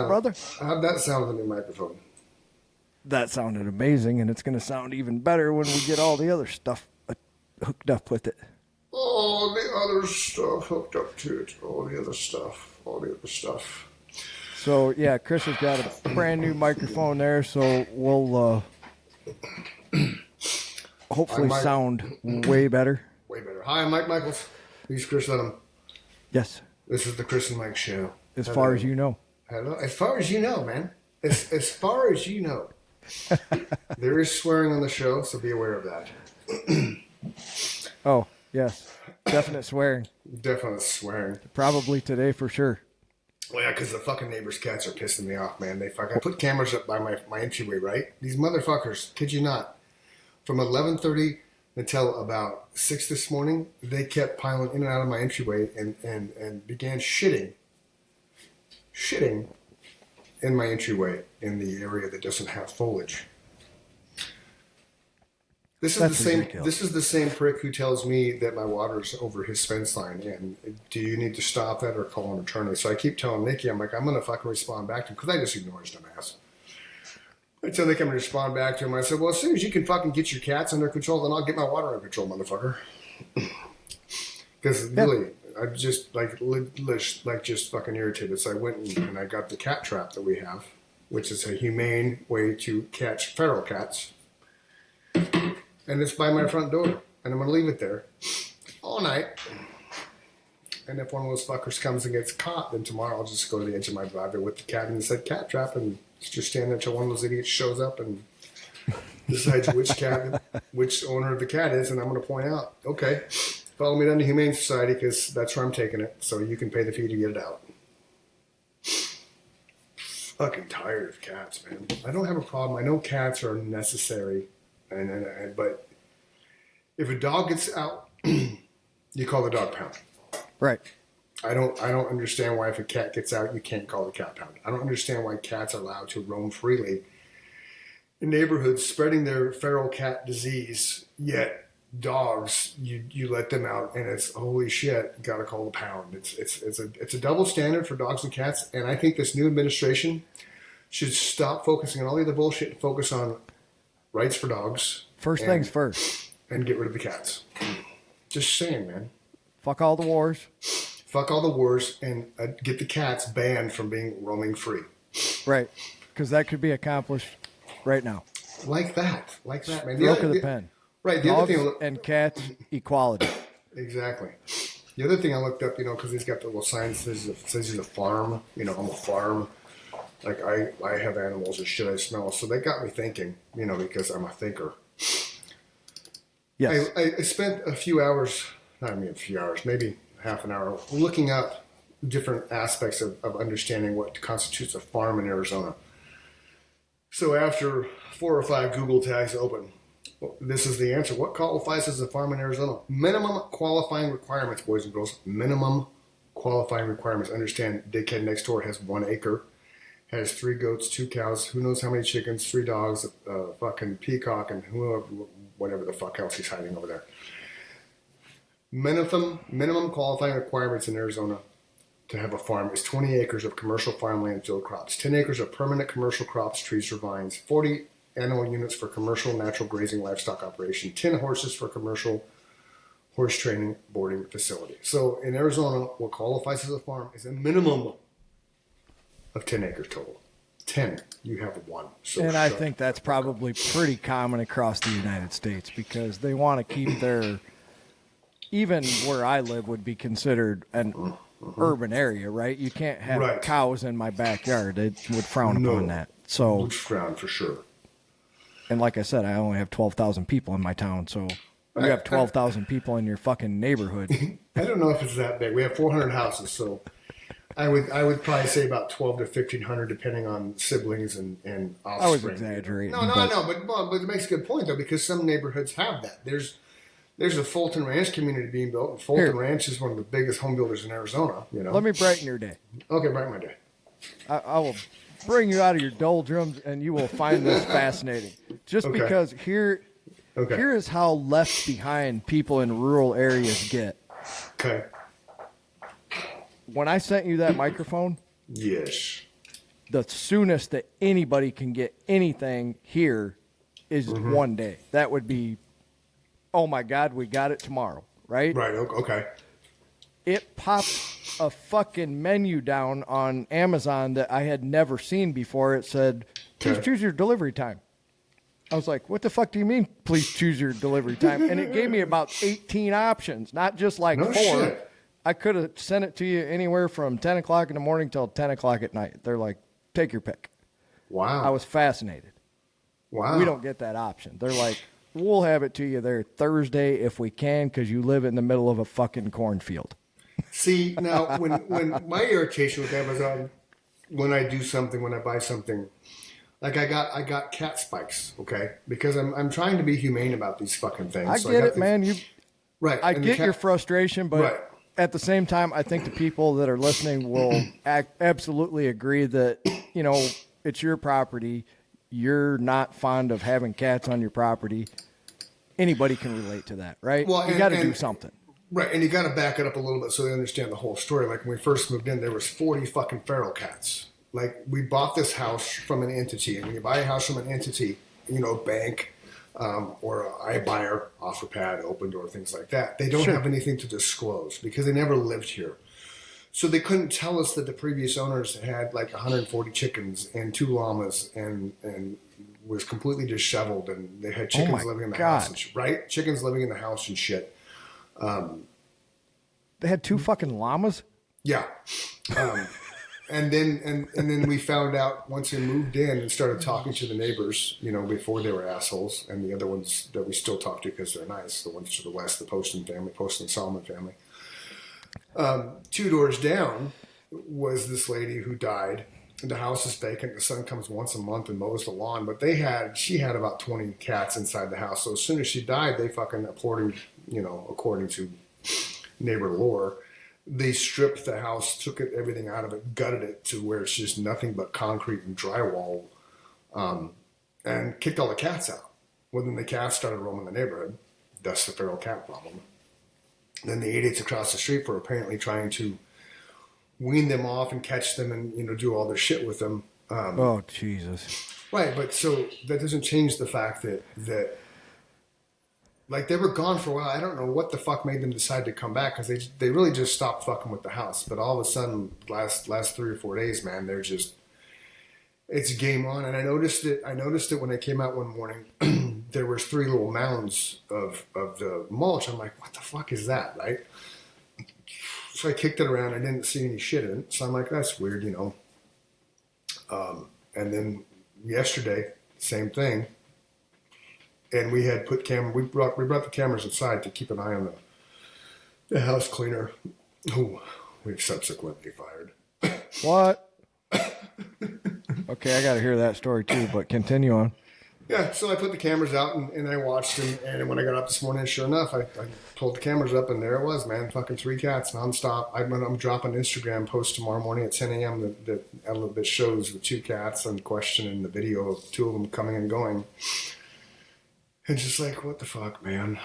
brother? How'd that sound with the new microphone? That sounded amazing, and it's going to sound even better when we get all the other stuff hooked up with it. All the other stuff hooked up to it. All the other stuff. So, yeah, Chris has got a brand new microphone there, so we'll hopefully sound way better. Way better. Hi, I'm Mike Michaels. He's Chris Lenham. Yes. This is the Chris and Mike Show. As far as you know. Hello. As far as you know, man. As far as you know. There is swearing on the show, so be aware of that. Oh, yes. Definite swearing. Definite swearing. Probably today for sure. Well, yeah, because the fucking neighbors' cats are pissing me off, man. I put cameras up by my entryway, right? These motherfuckers, kid you not, from 11:30 until about 6 this morning, they kept piling in and out of my entryway and began shitting in my entryway in the area that doesn't have foliage. This is the same prick who tells me that my water's over his fence line, and do you need to stop that or call an attorney? So I keep telling Nikki, I'm gonna fucking respond back to him because I just ignore his dumbass. I tell Nick I'm gonna respond back to him. I said, well, as soon as you can fucking get your cats under control, then I'll get my water under control, motherfucker. Because really, I'm just just fucking irritated. So I went and I got the cat trap that we have, which is a humane way to catch feral cats. And it's by my front door. And I'm going to leave it there all night. And if one of those fuckers comes and gets caught, then tomorrow I'll just go to the edge of my driveway with the cat and said cat trap and just stand there until one of those idiots shows up and decides which owner of the cat is. And I'm going to point out, okay, follow me down to Humane Society because that's where I'm taking it. So you can pay the fee to get it out. Fucking tired of cats, man. I don't have a problem. I know cats are necessary. But if a dog gets out, you call the dog pound. Right. I don't understand why if a cat gets out, you can't call the cat pound. I don't understand why cats are allowed to roam freely in neighborhoods spreading their feral cat disease, yet dogs, you let them out and it's holy shit, gotta call the pound. It's a double standard for dogs and cats, and I think this new administration should stop focusing on all the other bullshit and focus on rights for dogs. First things first. And get rid of the cats. Just saying, man. Fuck all the wars. Fuck all the wars and get the cats banned from being roaming free. Right. Because that could be accomplished right now. Like that, man. Stroke of the pen. Right. The Dogs other thing and cats equality. Exactly. The other thing I looked up, because he's got the little sign that says he's a farm. I'm a farm. Like, I have animals and shit I smell. So that got me thinking, because I'm a thinker. Yes. I spent a few hours, maybe half an hour, looking up different aspects of understanding what constitutes a farm in Arizona. So after 4 or 5 Google tags open, this is the answer. What qualifies as a farm in Arizona? Minimum qualifying requirements, boys and girls. Minimum qualifying requirements. Understand, dickhead next door has 1 acre. Has 3 goats, 2 cows, who knows how many chickens, 3 dogs, a fucking peacock, and whatever the fuck else he's hiding over there. Minimum qualifying requirements in Arizona to have a farm is 20 acres of commercial farmland field crops, 10 acres of permanent commercial crops, trees or vines, 40 animal units for commercial natural grazing livestock operation, 10 horses for commercial horse training boarding facility. So in Arizona, what qualifies as a farm is a minimum of 10 acres total. 10. You have 1. So and I think that's probably pretty common across the United States because they want to keep their, even where I live would be considered an urban area, right? You can't have cows in my backyard. They would frown upon that. So would frown for sure. And like I said, I only have 12,000 people in my town, so you have 12,000 people in your fucking neighborhood. I don't know if it's that big. We have 400 houses, so I would probably say about 12 to 1,500, depending on siblings and offspring. I was exaggerating. No, but it makes a good point though, because some neighborhoods have that. There's a Fulton Ranch community being built, and Fulton Ranch is one of the biggest home builders in Arizona. Let me brighten your day. Okay, brighten my day. I will bring you out of your doldrums, and you will find this fascinating. Just because here is how left behind people in rural areas get. Okay. When I sent you that microphone, yes, the soonest that anybody can get anything here is 1 day. That would be, oh my God, we got it tomorrow, right? Right. Okay. It popped a fucking menu down on Amazon that I had never seen before. It said, please choose your delivery time. I was like, what the fuck do you mean, please choose your delivery time? And it gave me about 18 options, not just like 4. Shit. I could have sent it to you anywhere from 10 o'clock in the morning till 10 o'clock at night. They're like, take your pick. Wow. I was fascinated. Wow. We don't get that option. They're like, we'll have it to you there Thursday if we can because you live in the middle of a fucking cornfield. See, now, when my irritation with Amazon, when I do something, when I buy something, like I got cat spikes, okay? Because I'm trying to be humane about these fucking things. I get it, man. Right. I get your frustration, but right. At the same time, I think the people that are listening will absolutely agree that, you know, it's your property. You're not fond of having cats on your property. Anybody can relate to that, right? Well, you got to do something. Right, and you got to back it up a little bit so they understand the whole story. Like when we first moved in, there was 40 fucking feral cats. Like we bought this house from an entity, and when you buy a house from an entity, you know, bank or a iBuyer, OfferPad, Open Door, things like that, they don't have anything to disclose because they never lived here. So they couldn't tell us that the previous owners had like 140 chickens and 2 llamas and was completely disheveled, and they had chickens living in the house, and right? Chickens living in the house and shit. They had 2 fucking llamas? Yeah. And then we found out once we moved in and started talking to the neighbors, you know, before they were assholes, and the other ones that we still talk to because they're nice, the ones to the west, the Poston family, Poston Solomon family. 2 doors down was this lady who died. And the house is vacant. The son comes once a month and mows the lawn. But she had about 20 cats inside the house. So as soon as she died, they fucking, according to neighbor lore, they stripped the house, took everything out of it, gutted it to where it's just nothing but concrete and drywall, and kicked all the cats out. Well, then the cats started roaming the neighborhood. That's the feral cat problem. Then the idiots across the street were apparently trying to wean them off and catch them and, you know, do all their shit with them. Oh, Jesus. Right, but so that doesn't change the fact that like they were gone for a while. I don't know what the fuck made them decide to come back because they really just stopped fucking with the house. But all of a sudden, last 3 or 4 days, man, they're just, it's game on. And I noticed it when I came out one morning. There was 3 little mounds of the mulch. I'm like, what the fuck is that, right? So I kicked it around. I didn't see any shit in it. So I'm like, that's weird, you know. And then yesterday, same thing. And we had put we brought the cameras inside to keep an eye on the house cleaner, who we subsequently fired. What? Okay, I got to hear that story too, but continue on. Yeah, so I put the cameras out and I watched them. And when I got up this morning, sure enough, I pulled the cameras up and there it was, man. Fucking 3 cats nonstop. I'm dropping an Instagram post tomorrow morning at 10 a.m. that shows the 2 cats in question and the video of 2 of them coming and going. And just like, what the fuck, man?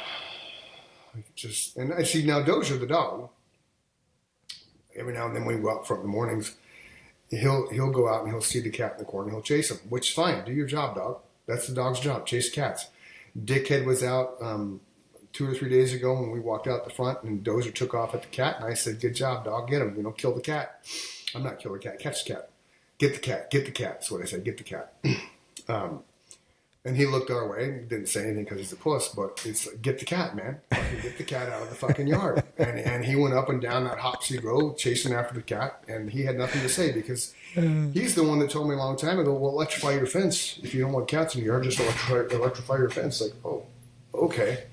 And I see now Dozier, the dog. Every now and then when we go out front in the mornings, he'll go out and he'll see the cat in the corner and he'll chase him, which is fine. Do your job, dog. That's the dog's job. Chase cats. Dickhead was out 2 or 3 days ago when we walked out the front and Dozier took off at the cat and I said, good job, dog. Get him. You know, kill the cat. I'm not kill the cat. Catch the cat. Get the cat. Get the cat. That's what I said. Get the cat. And he looked our way and didn't say anything because he's a puss, but it's like, get the cat, man. Fucking get the cat out of the fucking yard. And he went up and down that Hopsy Road chasing after the cat, and he had nothing to say because he's the one that told me a long time ago, well, electrify your fence. If you don't want cats in your yard, just electrify your fence. Like, oh, okay.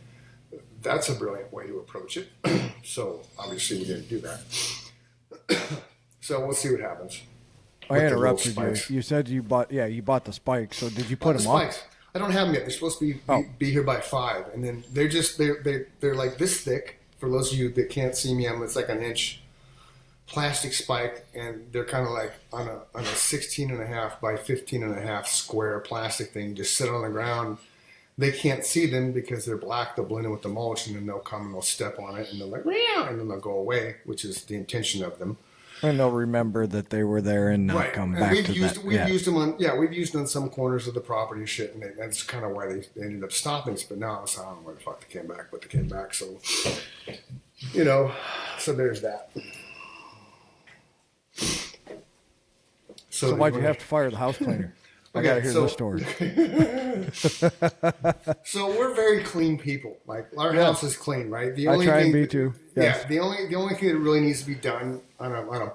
That's a brilliant way to approach it. So obviously we didn't do that. So we'll see what happens. I interrupted you. You said you bought the spikes. So did you put them up? I don't have them yet. They're supposed to be here by 5, and then they're like this thick. For those of you that can't see me, it's like an inch plastic spike, and they're kind of like on a 16.5 by 15.5 square plastic thing. Just sit on the ground. They can't see them because they're black. They'll blend in with the mulch, and then they'll come and they'll step on it, and they're like, meow, and then they'll go away, which is the intention of them. And they'll remember that they were there and not Right. come And back we've to used that. we've used them on we've used them on some corners of the property and shit, and that's kind of why they ended up stopping us. But now I don't know why the fuck they came back, but they came back. So so there's that. So why'd you have to fire the house cleaner? I gotta hear this story. So we're very clean people. Like our house is clean, right? The only I try thing, and be too. Yes. Yeah. The only thing that really needs to be done on a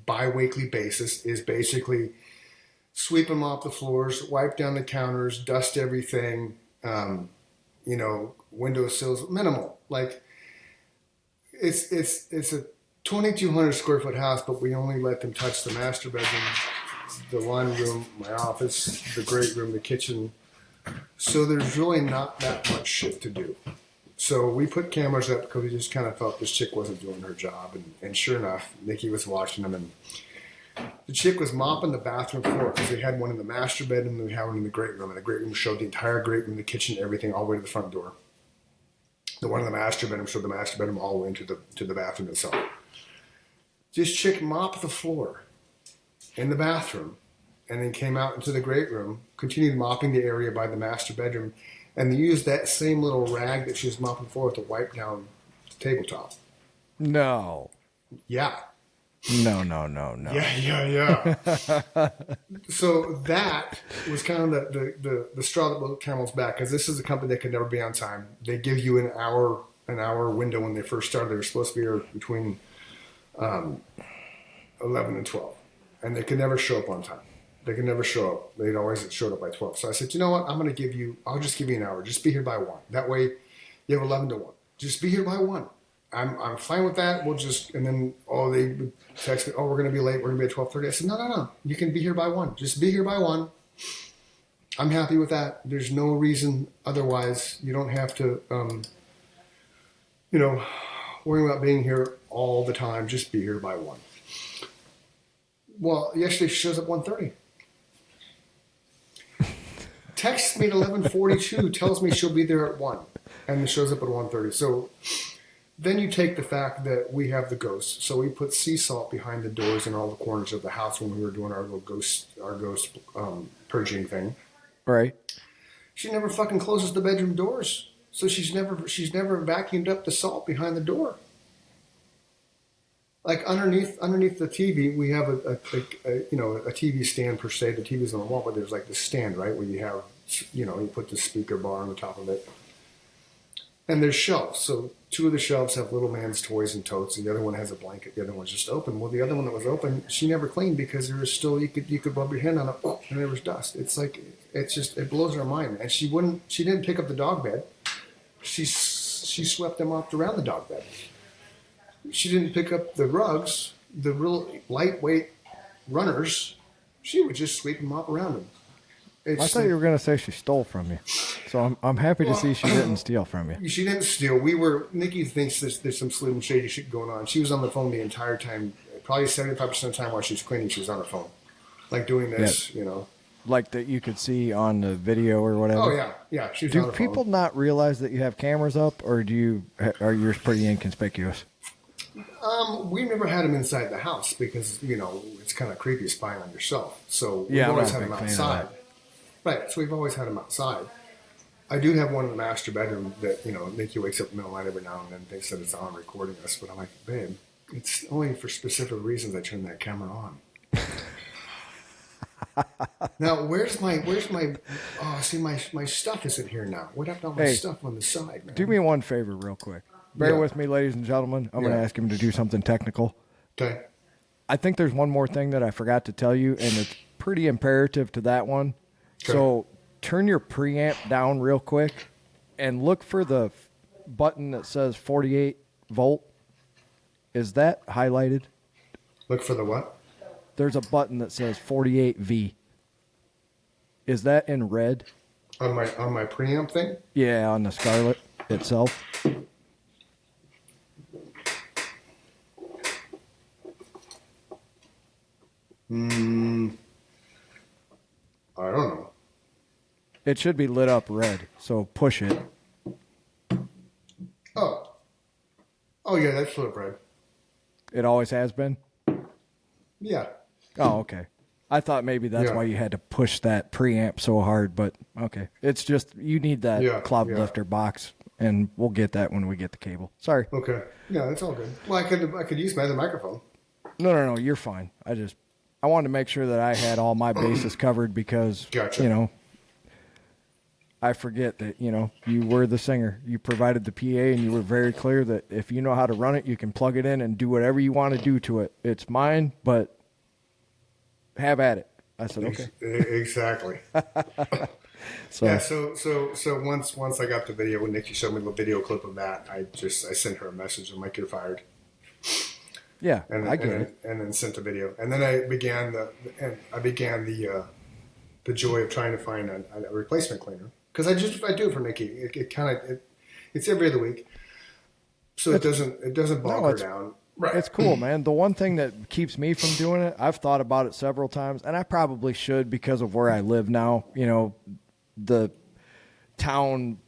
bi-weekly basis is basically sweep and mop the floors, wipe down the counters, dust everything. Windowsills, minimal. Like it's a 2,200 square foot house, but we only let them touch the master bedroom, the laundry room, my office, the great room, the kitchen. So there's really not that much shit to do. So we put cameras up because we just kind of felt this chick wasn't doing her job. And sure enough, Nikki was watching them, and the chick was mopping the bathroom floor because we had one in the master bedroom and we had one in the great room. And the great room showed the entire great room, the kitchen, everything, all the way to the front door. The one in the master bedroom showed the master bedroom all the way into the bathroom itself. This chick mopped the floor in the bathroom and then came out into the great room, continued mopping the area by the master bedroom, and they used that same little rag that she was mopping the floor with to wipe down the tabletop. No. Yeah. No. Yeah. So that was kind of the straw that broke the camel's back, because this is a company that could never be on time. They give you an hour window when they first started. They were supposed to be here between 11 and 12, and they could never show up on time. They could never show up. They'd always showed up by 12. So I said, you know what? I'll just give you an hour. Just be here by 1. That way you have 11 to 1. Just be here by 1. I'm fine with that. We'll just, and then, they would text me, we're going to be late. We're going to be at 12:30. I said, no. You can be here by 1. Just be here by 1. I'm happy with that. There's no reason otherwise. You don't have to, worry about being here all the time. Just be here by 1. Well, yesterday she shows up 1:30. Texts me at 11:42, tells me she'll be there at 1, and shows up at 1:30. So then you take the fact that we have the ghosts. So we put sea salt behind the doors and all the corners of the house when we were doing our ghost purging thing. Right. She never fucking closes the bedroom doors, so she's never vacuumed up the salt behind the door. Like underneath the TV, we have a TV stand per se. The TV's on the wall, but there's like this stand, right, where you have, you put the speaker bar on the top of it. And there's shelves. So 2 of the shelves have little man's toys and totes, and the other one has a blanket. The other one's just open. Well, the other one that was open, she never cleaned because there was still, you could rub your hand on it, and there was dust. It's like, it blows our mind. And she didn't pick up the dog bed. She swept them off around the dog bed. She didn't pick up the rugs, the real lightweight runners. She would just sweep and mop around them. I thought you were going to say she stole from you. So I'm happy to see she didn't steal from you. She didn't steal. Nikki thinks there's some slim shady shit going on. She was on the phone the entire time. Probably 75% of the time while she was cleaning, she was on her phone. Like doing this, Like that you could see on the video or whatever. Oh, yeah. Yeah, she was on her phone. Do people not realize that you have cameras up, or are yours pretty inconspicuous? We never had them inside the house because, it's kind of creepy spying on yourself. So we've Yeah, always had them outside. Right, so we've always had them outside. I do have one in the master bedroom that, Nikki wakes up in the middle of the night every now and then. They said it's on recording us, but I'm like, babe, it's only for specific reasons I turn that camera on. Now, where's my my stuff isn't here now. What happened to all my stuff on the side, man? Do me one favor real quick. Bear with me, ladies and gentlemen. I'm going to ask him to do something technical. Okay. I think there's one more thing that I forgot to tell you, and it's pretty imperative to that one. Okay. So turn your preamp down real quick and look for the button that says 48 volt. Is that highlighted? Look for the what? There's a button that says 48V. Is that in red? On my preamp thing? Yeah, on the Scarlett itself. I don't know. It should be lit up red, so push it. Oh yeah, that's lit up red. It always has been? Yeah. Oh, okay. I thought maybe that's why you had to push that preamp so hard, but okay. It's just you need that cloud lifter box, and we'll get that when we get the cable. Sorry. Okay. Yeah, that's all good. Well, I could use my other microphone. No, you're fine. I wanted to make sure that I had all my bases covered because, Gotcha. you know, I forget that, you know, you were the singer. You provided the PA, and you were very clear that if you know how to run it, you can plug it in and do whatever you want to do to it. It's mine, but have at it. I said, okay. Exactly. So, yeah. So once I got the video, when Nikki showed me the video clip of that, I sent her a message. I'm like, you're fired. Yeah, I get it. And then sent the video, and then I began the joy of trying to find a replacement cleaner, because I do it for Nikki. It's every other week, so it doesn't bog her down. Right. It's cool, man. The one thing that keeps me from doing it, I've thought about it several times, and I probably should because of where I live now. You know, the town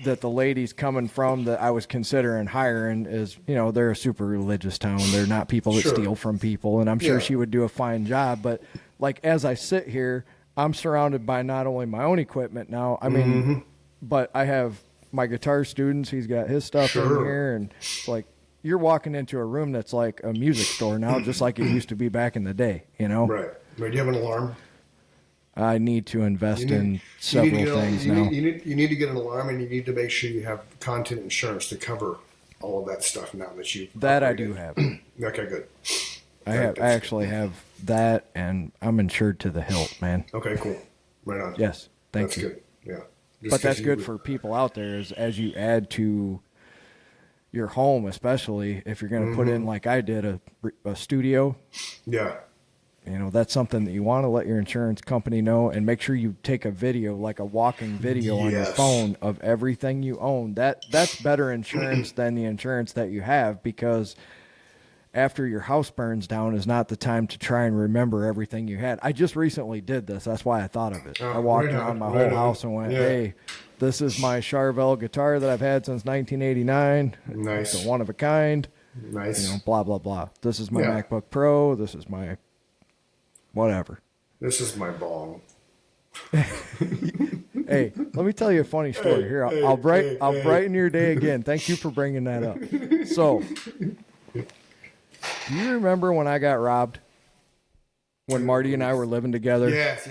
that the lady's coming from that I was considering hiring is, you know, they're a super religious town. They're not people that steal from people, and I'm sure she would do a fine job. But like as I sit here, I'm surrounded by not only my own equipment now, I mean, but I have my guitar students. He's got his stuff in here, and it's like you're walking into a room that's like a music store now, just like it used to be back in the day, you know? Right. Do you have an alarm? I need to invest in several things now. You need to get an alarm, and you need to make sure you have content insurance to cover all of that stuff now that you. That I do have. Okay, good. I actually have that, and I'm insured to the hilt, man. Okay, cool. Right on. Yes, thank you. That's good. Yeah. But that's good for people out there is as you add to your home, especially if you're going to put in, like I did, a studio. Yeah. You know, that's something that you want to let your insurance company know, and make sure you take a video, like a walking video on your phone of everything you own. That's better insurance than the insurance that you have, because after your house burns down is not the time to try and remember everything you had. I just recently did this. That's why I thought of it. I walked around my whole house and went, hey, this is my Charvel guitar that I've had since 1989. Nice. It's a one of a kind. Nice. You know, blah, blah, blah. This is my MacBook Pro. This is my whatever. This is my bong. Hey, let me tell you a funny story here. I'll brighten your day again. Thank you for bringing that up. So, do you remember when I got robbed? When Marty and I were living together? Yes.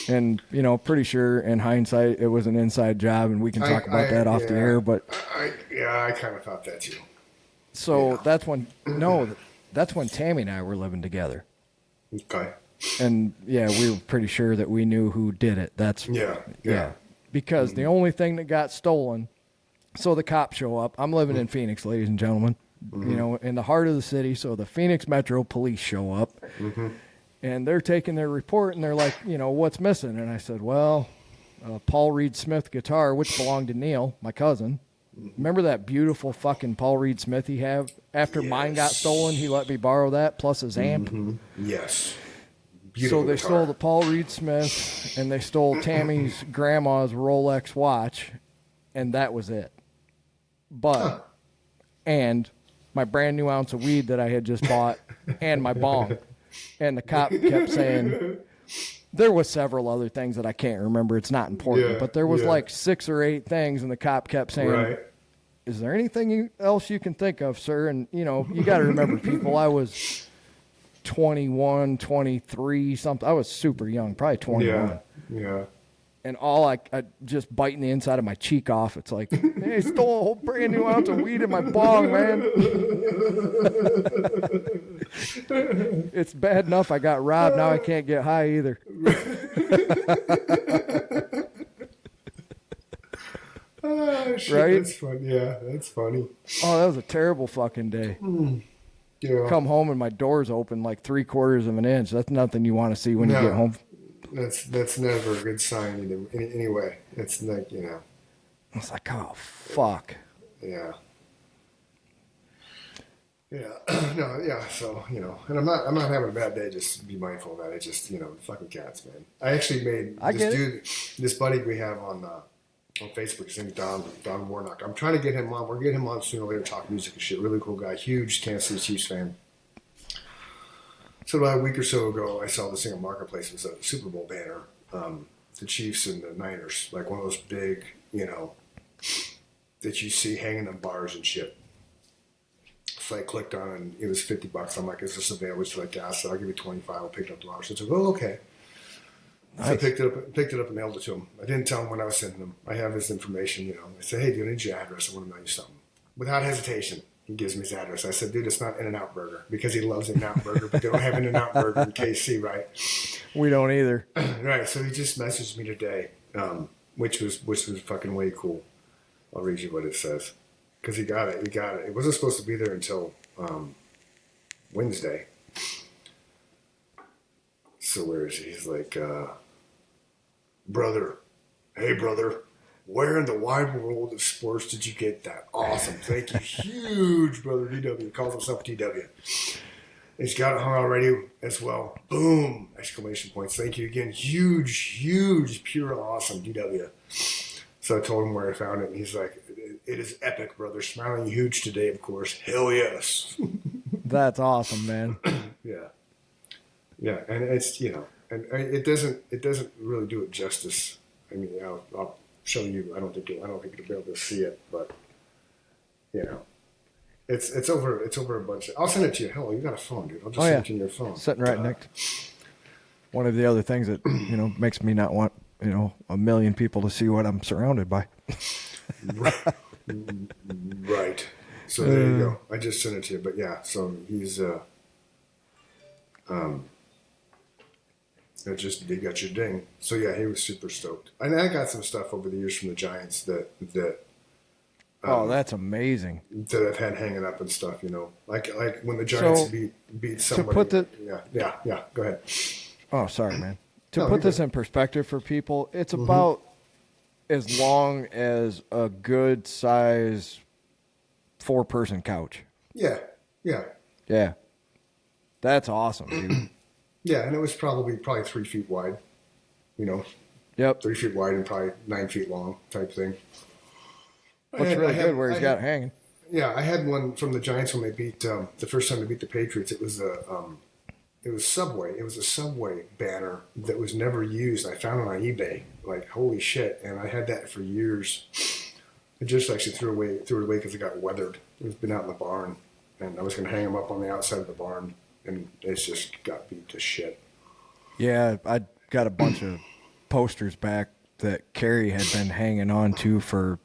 And, you know, pretty sure in hindsight it was an inside job, and we can talk about that off the air, but... I kind of thought that too. So that's when Tammy and I were living together. Okay. And, yeah, we were pretty sure that we knew who did it. That's... Yeah. Because the only thing that got stolen... So the cops show up. I'm living in Phoenix, ladies and gentlemen. You know, in the heart of the city. So the Phoenix Metro Police show up, and they're taking their report, and they're like, you know, what's missing? And I said, well, Paul Reed Smith guitar, which belonged to Neil, my cousin. Remember that beautiful fucking Paul Reed Smith he had? After mine got stolen, he let me borrow that, plus his amp. Yes. Beautiful so they stole the Paul Reed Smith, and they stole Tammy's grandma's Rolex watch, and that was it. But, and my brand new ounce of weed that I had just bought, and my bong. And the cop kept saying, there was several other things that I can't remember. It's not important. But there was like 6 or 8 things, and the cop kept saying, is there anything else you can think of, sir? And, you know, you got to remember, people, I was 21, 23, something. I was super young, probably 21. Yeah. And all I just biting the inside of my cheek off. It's like, hey, stole a whole brand new ounce of weed in my bong, man. It's bad enough I got robbed. Now I can't get high either. Oh, shit, right? That's funny. Yeah, that's funny. Oh, that was a terrible fucking day. Yeah. Come home and my door's open like 3/4 of an inch. That's nothing you want to see when you get home. That's never a good sign anyway. It's like, you know. I was like, oh, fuck. Yeah. No, yeah, so, you know, and I'm not having a bad day, just be mindful of that. It's just, you know, fucking cats, man. I actually made this buddy we have on on Facebook. His name is Don Warnock. I'm trying to get him on. We're getting him on sooner or later. Talk music and shit. Really cool guy. Huge Kansas City Chiefs fan. So about a week or so ago, I saw this thing on Marketplace. It was a Super Bowl banner. The Chiefs and the Niners, like one of those big, that you see hanging on bars and shit. So I clicked on it, and it was $50. I'm like, is this available? She's like, yeah. So I'll give you $25. I'll pick it up tomorrow. So I said, oh, okay. Nice. So I picked it up and mailed it to him. I didn't tell him when I was sending him. I have his information, I said, hey, dude, I need your address. I want to mail you something. Without hesitation, he gives me his address. I said, dude, it's not In-N-Out Burger, because he loves In-N-Out Burger, but they don't have In-N-Out Burger in KC, right? We don't either. Right. So he just messaged me today, which was fucking way cool. I'll read you what it says. Because he got it. It wasn't supposed to be there until Wednesday. So where is he? He's like, brother, hey, brother, where in the wide world of sports did you get that? Awesome. Thank you. Huge, brother DW. He calls himself DW. He's got it hung on radio as well. Boom! Exclamation points. Thank you again. Huge, pure awesome DW. So I told him where I found it, and he's like, it is epic, brother. Smiling huge today, of course. Hell yes. That's awesome, man. Yeah. Yeah, and it's, and it doesn't really do it justice. I mean, I'll show you. I don't think you'll be able to see it, but it's over a bunch. I'll send it to you. Hell, you got a phone, dude. I'll just send it to your phone. Sitting right next. One of the other things that makes me not want a million people to see what I'm surrounded by. Right. So there you go. I just sent it to you, but yeah. So he's they got your ding. So yeah, he was super stoked. And I got some stuff over the years from the Giants that that's amazing. That I've had hanging up and stuff, like when the Giants beat somebody. Yeah. Go ahead. Oh, sorry, man. To put this in perspective for people, it's about as long as a good size 4-person couch. Yeah. That's awesome, dude. Yeah, and it was probably 3 feet wide, Yep. 3 feet wide and probably 9 feet long type thing. Looks really good where he's got it hanging. Yeah, I had one from the Giants when they beat the first time they beat the Patriots. It was Subway. It was a Subway banner that was never used. I found it on eBay. Like, holy shit! And I had that for years. I just actually threw it away because it got weathered. It's been out in the barn, and I was going to hang them up on the outside of the barn, and it's just got beat to shit. Yeah, I got a bunch of posters back that Carrie had been hanging on to for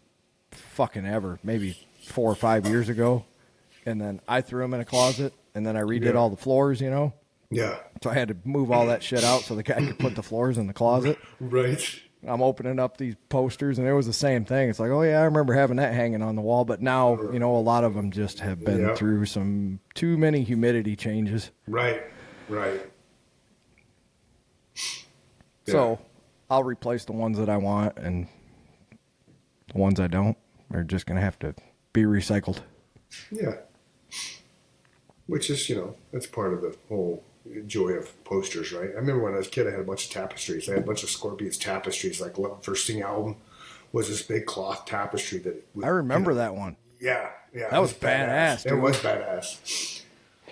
fucking ever, maybe 4 or 5 years ago, and then I threw them in a closet, and then I redid all the floors, Yeah. So I had to move all that shit out so the guy could put the floors in the closet. Right. I'm opening up these posters, and it was the same thing. It's like, oh, yeah, I remember having that hanging on the wall. But now, a lot of them just have been through some too many humidity changes. Right. So I'll replace the ones that I want, and the ones I don't are just going to have to be recycled. Yeah. Which is, that's part of the whole joy of posters, right? I remember when I was a kid, I had a bunch of tapestries. I had a bunch of Scorpions tapestries. Like, First Thing album was this big cloth tapestry I remember that one. Yeah. That was badass. It was badass.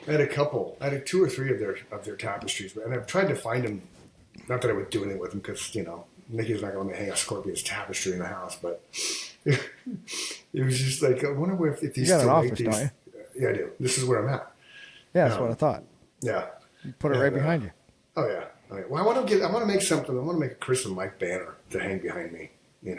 I had a couple. I had 2 or 3 of their tapestries, and I've tried to find them. Not that I would do anything with them, because Nikki's not going to hang a Scorpions tapestry in the house, but it was just like, I wonder if these. You got an office, don't you? Yeah, I do. This is where I'm at. Yeah, that's what I thought. Yeah. You put it right behind you. Oh yeah. Well, I want to make something. I want to make a Chris and Mike banner to hang behind me.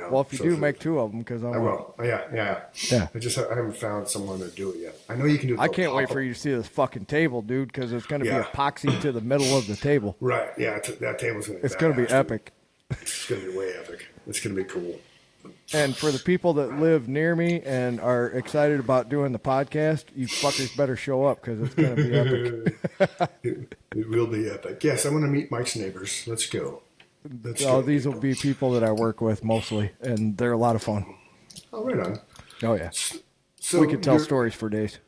Well, if you do, make 2 of them, because I will. Oh, yeah. I haven't found someone to do it yet. I know you can do it. I can't wait for you to see this fucking table, dude, because it's going to be epoxy to the middle of the table. Right. Yeah. That table's going to be. It's going to be epic. It's going to be way epic. It's going to be cool. And for the people that live near me and are excited about doing the podcast, you fuckers better show up, because it's going to be epic. It will be epic. Yes, I'm going to meet Mike's neighbors. Let's go. These will be people that I work with mostly, and they're a lot of fun. Oh, right on. Oh, yeah. So we could tell stories for days.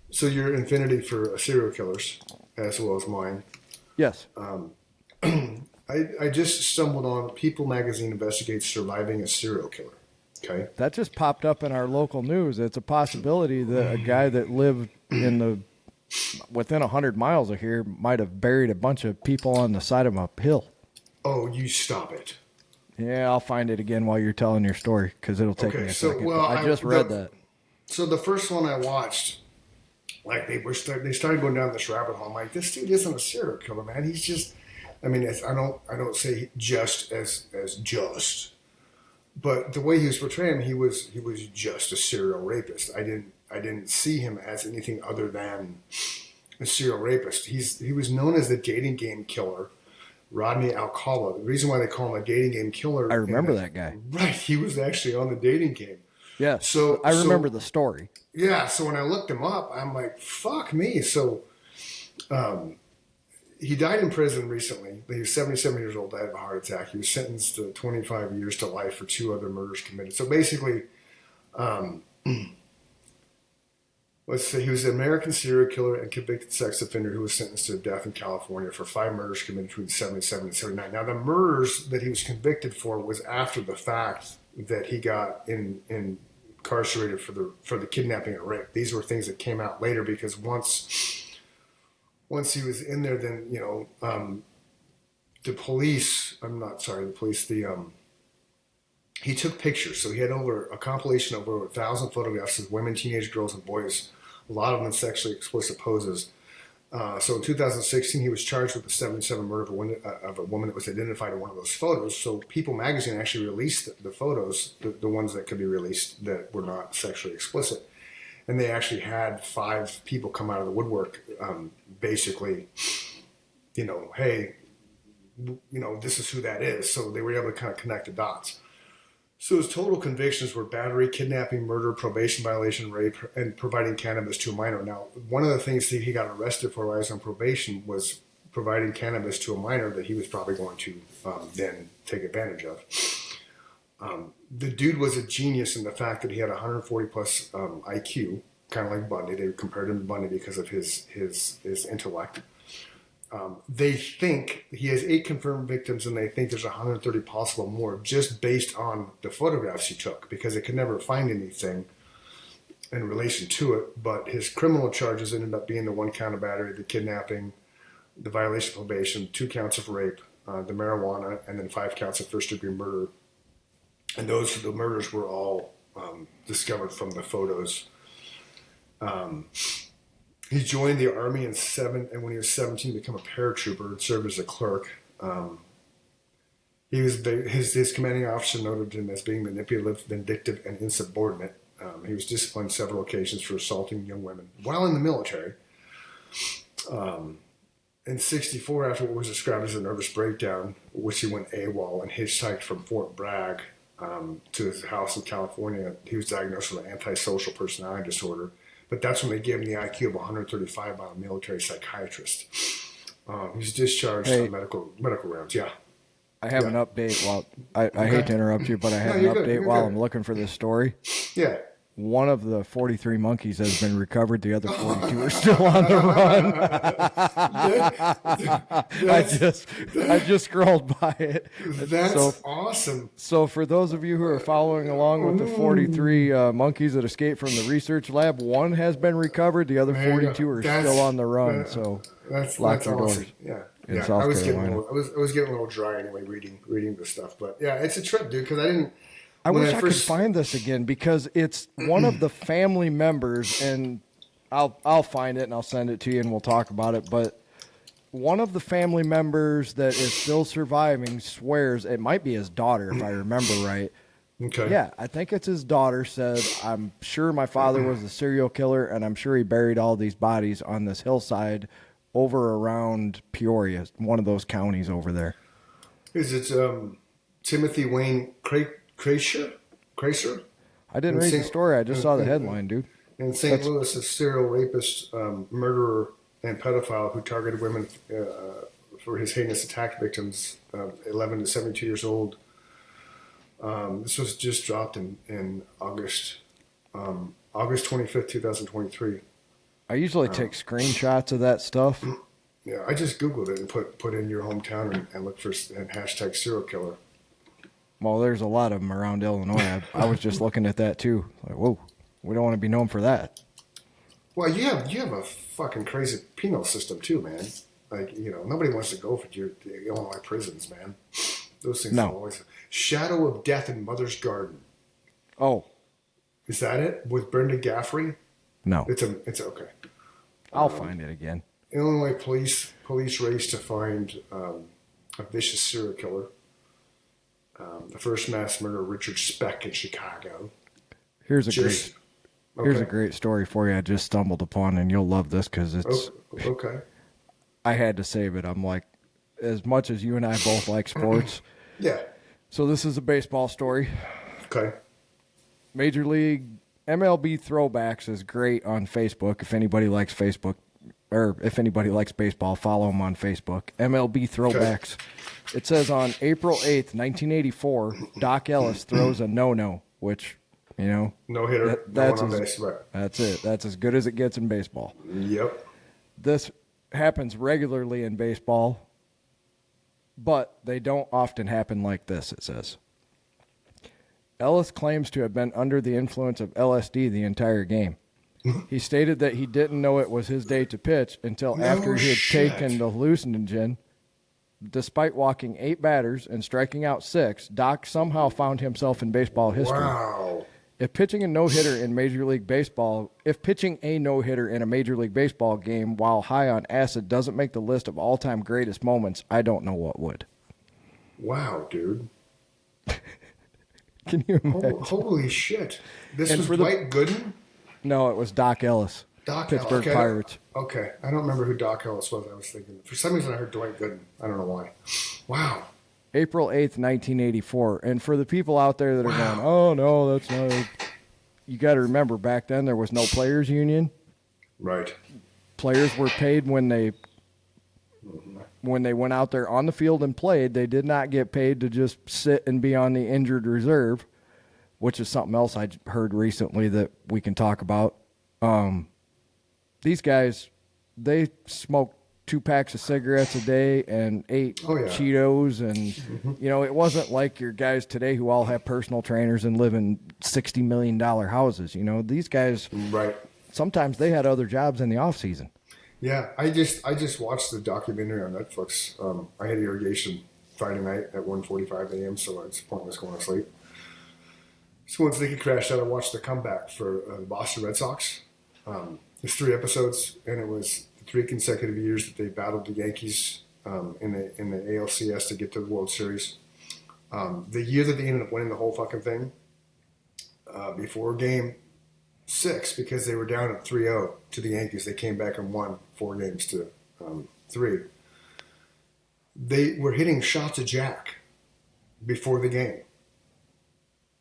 So your affinity for serial killers, as well as mine. Yes. I just stumbled on People magazine investigates surviving a serial killer. Okay. That just popped up in our local news. It's a possibility that a guy that lived within 100 miles of here might have buried a bunch of people on the side of a hill. Oh, you stop it. Yeah, I'll find it again while you're telling your story because it'll take me a second. Well, I just read that. So the first one I watched, like they started going down this rabbit hole. I'm like, this dude isn't a serial killer, man. He's just, I mean, I don't say just as just, but the way he was portraying, he was just a serial rapist. I didn't see him as anything other than a serial rapist. He was known as the dating game killer, Rodney Alcala. The reason why they call him a dating game killer, I remember that guy. Right, he was actually on the dating game. Yeah. So I remember the story. Yeah. So when I looked him up, I'm like, fuck me. So, he died in prison recently. He was 77 years old, died of a heart attack. He was sentenced to 25 years to life for 2 other murders committed. So basically, let's say he was an American serial killer and convicted sex offender who was sentenced to death in California for 5 murders committed between 77 and 79. Now, the murders that he was convicted for was after the fact that he got incarcerated for the kidnapping and rape. These were things that came out later because once he was in there, then he took pictures. So he had a compilation of over 1,000 photographs of women, teenage girls, and boys, a lot of them in sexually explicit poses. So in 2016, he was charged with the 77 murder of a woman that was identified in one of those photos. So People magazine actually released the photos, the ones that could be released that were not sexually explicit. And they actually had 5 people come out of the woodwork, basically, hey, this is who that is. So they were able to kind of connect the dots. So his total convictions were battery, kidnapping, murder, probation violation, rape, and providing cannabis to a minor. Now, one of the things that he got arrested for while he was on probation was providing cannabis to a minor that he was probably going to then take advantage of. The dude was a genius in the fact that he had 140 plus IQ, kind of like Bundy. They compared him to Bundy because of his intellect. They think he has 8 confirmed victims, and they think there's 130 possible more just based on the photographs he took because they could never find anything in relation to it. But his criminal charges ended up being the 1 count of battery, the kidnapping, the violation of probation, 2 counts of rape, the marijuana, and then 5 counts of first-degree murder. And the murders were all discovered from the photos. He joined the Army and when he was 17, became a paratrooper and served as a clerk. His commanding officer noted him as being manipulative, vindictive, and insubordinate. He was disciplined several occasions for assaulting young women while in the military. In 1964, after what was described as a nervous breakdown, which he went AWOL and hitchhiked from Fort Bragg to his house in California, he was diagnosed with an antisocial personality disorder. But that's when they gave him the IQ of 135 by a military psychiatrist. He's discharged on medical grounds. Yeah. I have an update I hate to interrupt you, but I have an update while I'm looking for this story. Yeah. One of the 43 monkeys has been recovered. The other 42 are still on the run. I just scrolled by it. That's awesome. So for those of you who are following along with the 43 monkeys that escaped from the research lab, 1 has been recovered. The other 42 are still on the run. So that's lock your awesome. doors. Yeah. In South Carolina. I was getting a little dry anyway reading this stuff, but yeah, it's a trip, dude. Because I wish I could find this again because it's one of the family members, and I'll find it and I'll send it to you and we'll talk about it. But one of the family members that is still surviving swears it might be his daughter, if I remember right. Okay. Yeah, I think it's his daughter said, I'm sure my father was a serial killer and I'm sure he buried all these bodies on this hillside over around Peoria, one of those counties over there. Is it Timothy Wayne Kraser? I didn't read the story. I just saw the headline, dude. In St. Louis, a serial rapist, murderer, and pedophile who targeted women for his heinous attack victims, 11 to 72 years old. This was just dropped in August 25th, 2023. I usually take screenshots of that stuff Yeah, I just Googled it and put in your hometown and look for and hashtag serial killer. Well, there's a lot of them around Illinois. I was just looking at that too. Like, whoa, we don't want to be known for that. Well, you have a fucking crazy penal system too, man. Like, nobody wants to go for the Illinois prisons, man. Those things are always Shadow of Death in Mother's Garden. Oh, is that it with Brenda Gaffrey? No, it's okay. I'll find it again. Illinois police race to find a vicious serial killer. The first mass murderer, Richard Speck in Chicago. Here's a great story for you. I just stumbled upon, and you'll love this because it's okay. I had to save it. I'm like, as much as you and I both like sports. Yeah. So this is a baseball story. Okay. Major League MLB Throwbacks is great on Facebook. If anybody likes Facebook, or if anybody likes baseball, follow them on Facebook. MLB Throwbacks. Okay. It says on April 8th, 1984, Doc Ellis throws a no-no, which, no hitter. That's it. That's as good as it gets in baseball. Yep. This happens regularly in baseball, but they don't often happen like this, it says. Ellis claims to have been under the influence of LSD the entire game. He stated that he didn't know it was his day to pitch until after he had taken the hallucinogen. Despite walking 8 batters and striking out 6, Doc somehow found himself in baseball history. Wow. If pitching a no-hitter in Major League Baseball in a Major League Baseball game while high on acid doesn't make the list of all-time greatest moments, I don't know what would. Wow, dude. Can you imagine? Holy shit. This was Dwight Gooden? No, it was Doc Ellis. Pittsburgh Pirates. Okay. I don't remember who Doc Ellis was. I was thinking. For some reason, I heard Dwight Gooden. I don't know why. Wow. April 8th, 1984. And for the people out there that are going, oh, no, that's not. You got to remember, back then there was no players' union. Right. Players were paid when they went out there on the field and played. They did not get paid to just sit and be on the injured reserve, which is something else I heard recently that we can talk about. These guys, they smoked 2 packs of cigarettes a day and ate Cheetos. And, it wasn't like your guys today who all have personal trainers and live in $60 million houses. These guys, right. Sometimes they had other jobs in the off season. Yeah. I just watched the documentary on Netflix. I had irrigation Friday night at 1:45 a.m. So it's pointless going to sleep. So once they crashed out, I watched the comeback for the Boston Red Sox. There's 3 episodes, and it was 3 consecutive years that they battled the Yankees in the ALCS to get to the World Series. The year that they ended up winning the whole fucking thing, before Game 6, because they were down at 3-0 to the Yankees, they came back and won 4 games to 3. They were hitting shots of Jack before the game.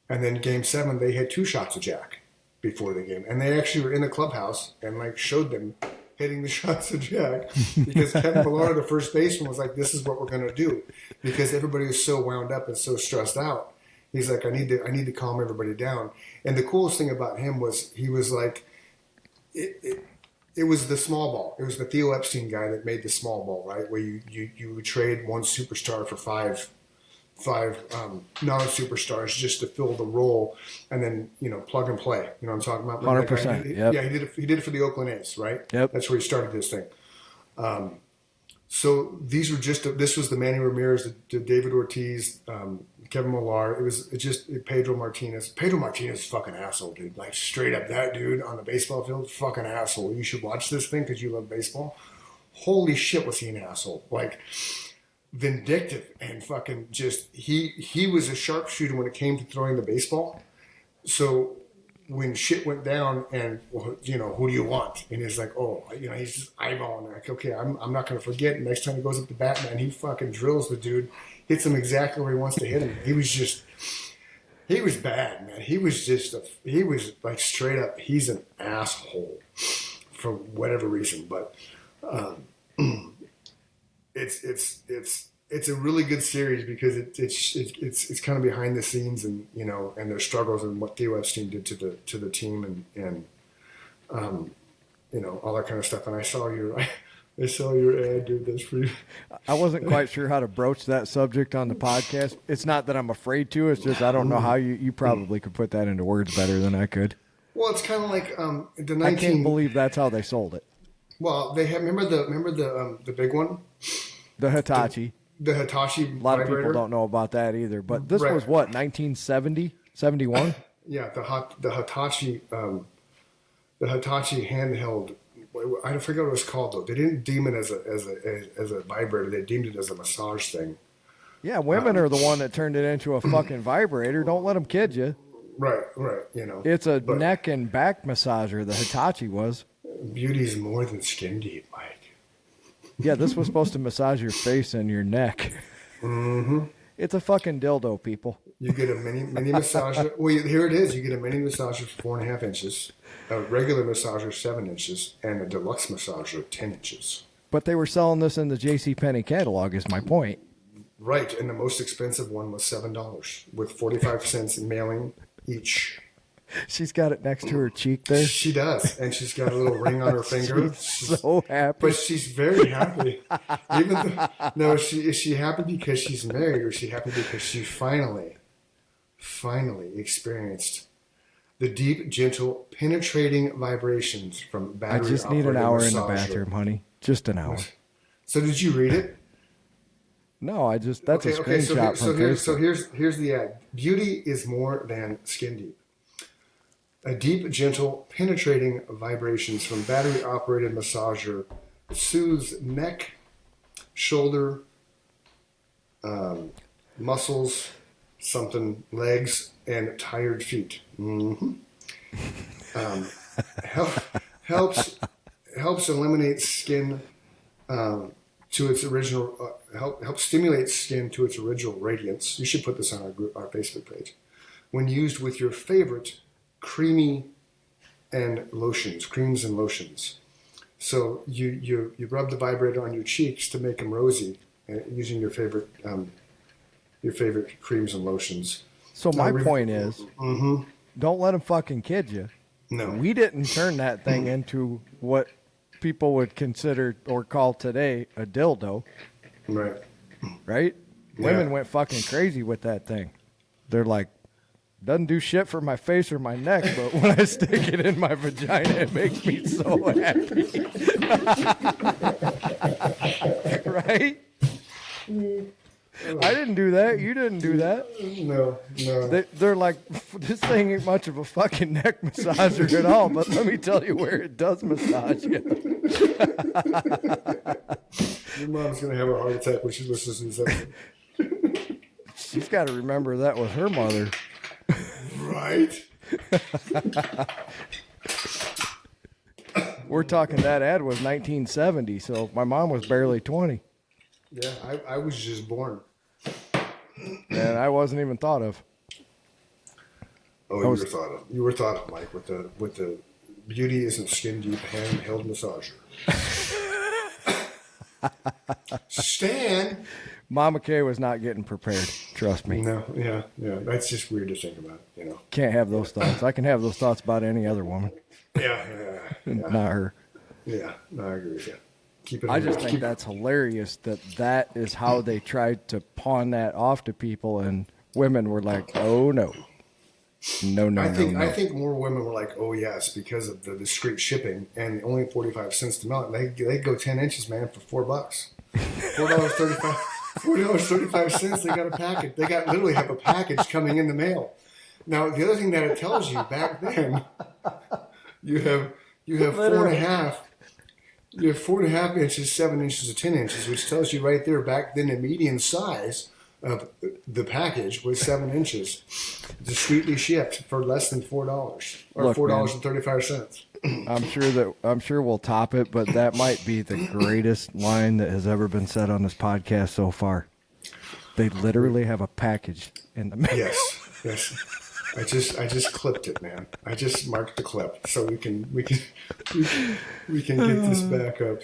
And then Game 7, they had 2 shots of Jack before the game. And they actually were in the clubhouse and showed them hitting the shots of Jack because Kevin Millar, the first baseman, was like, this is what we're going to do, because everybody was so wound up and so stressed out. He's like, I need to calm everybody down. And the coolest thing about him was he was like, it was the small ball. It was the Theo Epstein guy that made the small ball, right? Where you would trade one superstar for five non-superstars just to fill the role, and then plug and play. You know what I'm talking about? 100%. Yep. Yeah, he did it for the Oakland A's, right? Yep. That's where he started this thing. So these were this was the Manny Ramirez, the David Ortiz, Kevin Millar. It was Pedro Martinez. Pedro Martinez is a fucking asshole, dude. Like straight up, that dude on the baseball field, fucking asshole. You should watch this thing because you love baseball. Holy shit, was he an asshole? Like, vindictive and fucking just he was a sharpshooter when it came to throwing the baseball. So when shit went down and who do you want? And he's like, he's just eyeballing. Like, okay, I'm not going to forget. Next time he goes up to bat, man, he fucking drills the dude, hits him exactly where he wants to hit him. He was bad, man. He was like straight up. He's an asshole for whatever reason, but. It's a really good series because it's kind of behind the scenes and and their struggles and what Theo Epstein did to the team and all that kind of stuff. And I saw I saw your ad, dude. That's pretty. I wasn't quite sure how to broach that subject on the podcast. It's not that I'm afraid to. It's just I don't know how you probably could put that into words better than I could. Well, it's kind of like the 19. I can't believe that's how they sold it. Well, they have remember the big one, The Hitachi. the Hitachi. A lot of vibrator? people don't know about that either. But this Right. was what, 1970, 71? Yeah, the Hitachi handheld. I forget what it was called though. They didn't deem it as a vibrator. They deemed it as a massage thing. Yeah, women are the one that turned it into a fucking vibrator. Don't let them kid you. Right. It's a But neck and back massager. The Hitachi was. beauty's more than skin deep, Mike. Yeah, this was supposed to massage your face and your neck. Mm-hmm. It's a fucking dildo, people. You get a mini massager. Well, here it is. You get a mini massager 4.5 inches, a regular massager 7 inches, and a deluxe massager 10 inches. But they were selling this in the JCPenney catalog, is my point. Right, and the most expensive one was $7 with 45 cents in mailing each. She's got it next to her cheek there. She does, and she's got a little ring on her finger. She's so happy. But she's very happy. Is she happy because she's married, or is she happy because she finally experienced the deep, gentle, penetrating vibrations from I battery. just need an hour in the bathroom, honey. Just an hour. So did you read it? No, that's a screenshot from Facebook. So here's the ad. Beauty is more than skin deep. A deep, gentle, penetrating vibrations from battery-operated massager soothes neck, shoulder, muscles, legs, and tired feet. Mm-hmm. Helps eliminate skin to its original. Helps stimulate skin to its original radiance. You should put this on our Facebook page. When used with your favorite creams and lotions. So you rub the vibrator on your cheeks to make them rosy, using your favorite creams and lotions. So my point is, don't let them fucking kid you. No, we didn't turn that thing into what people would consider or call today a dildo. Right. Right? Yeah. Women went fucking crazy with that thing. They're like, doesn't do shit for my face or my neck, but when I stick it in my vagina, it makes me so happy. Right? I didn't do that. You didn't do that. No. They're like, this thing ain't much of a fucking neck massager at all, but let me tell you where it does massage you. Your mom's going to have a heart attack when she listens to this episode. She's got to remember that was her mother. Right? We're talking that ad was 1970, so my mom was barely 20. Yeah, I was just born. And I wasn't even thought of. Oh, you were thought of, Mike, with the beauty isn't skin deep handheld massager. Stan. Mama Kay was not getting prepared. Trust me. No, yeah. That's just weird to think about, Can't have those thoughts. I can have those thoughts about any other woman. Yeah. Not her. Yeah, no, I agree with you. Keep it. I just think that's hilarious that is how they tried to pawn that off to people, and women were like, "Oh no, no." I think more women were like, "Oh yes," because of the discreet shipping and only 45 cents to melt. They go 10 inches, man, for $4. $4.35. They got a package. They literally have a package coming in the mail. Now the other thing that it tells you back then, you have 4.5. You have 4.5 inches, 7 inches, or 10 inches, which tells you right there back then the median size of the package was 7 inches, discreetly shipped for less than $4 or $4.35. I'm sure we'll top it, but that might be the greatest line that has ever been said on this podcast so far. They literally have a package in the mail. Yes. I just clipped it, man. I just marked the clip so we can get this back up.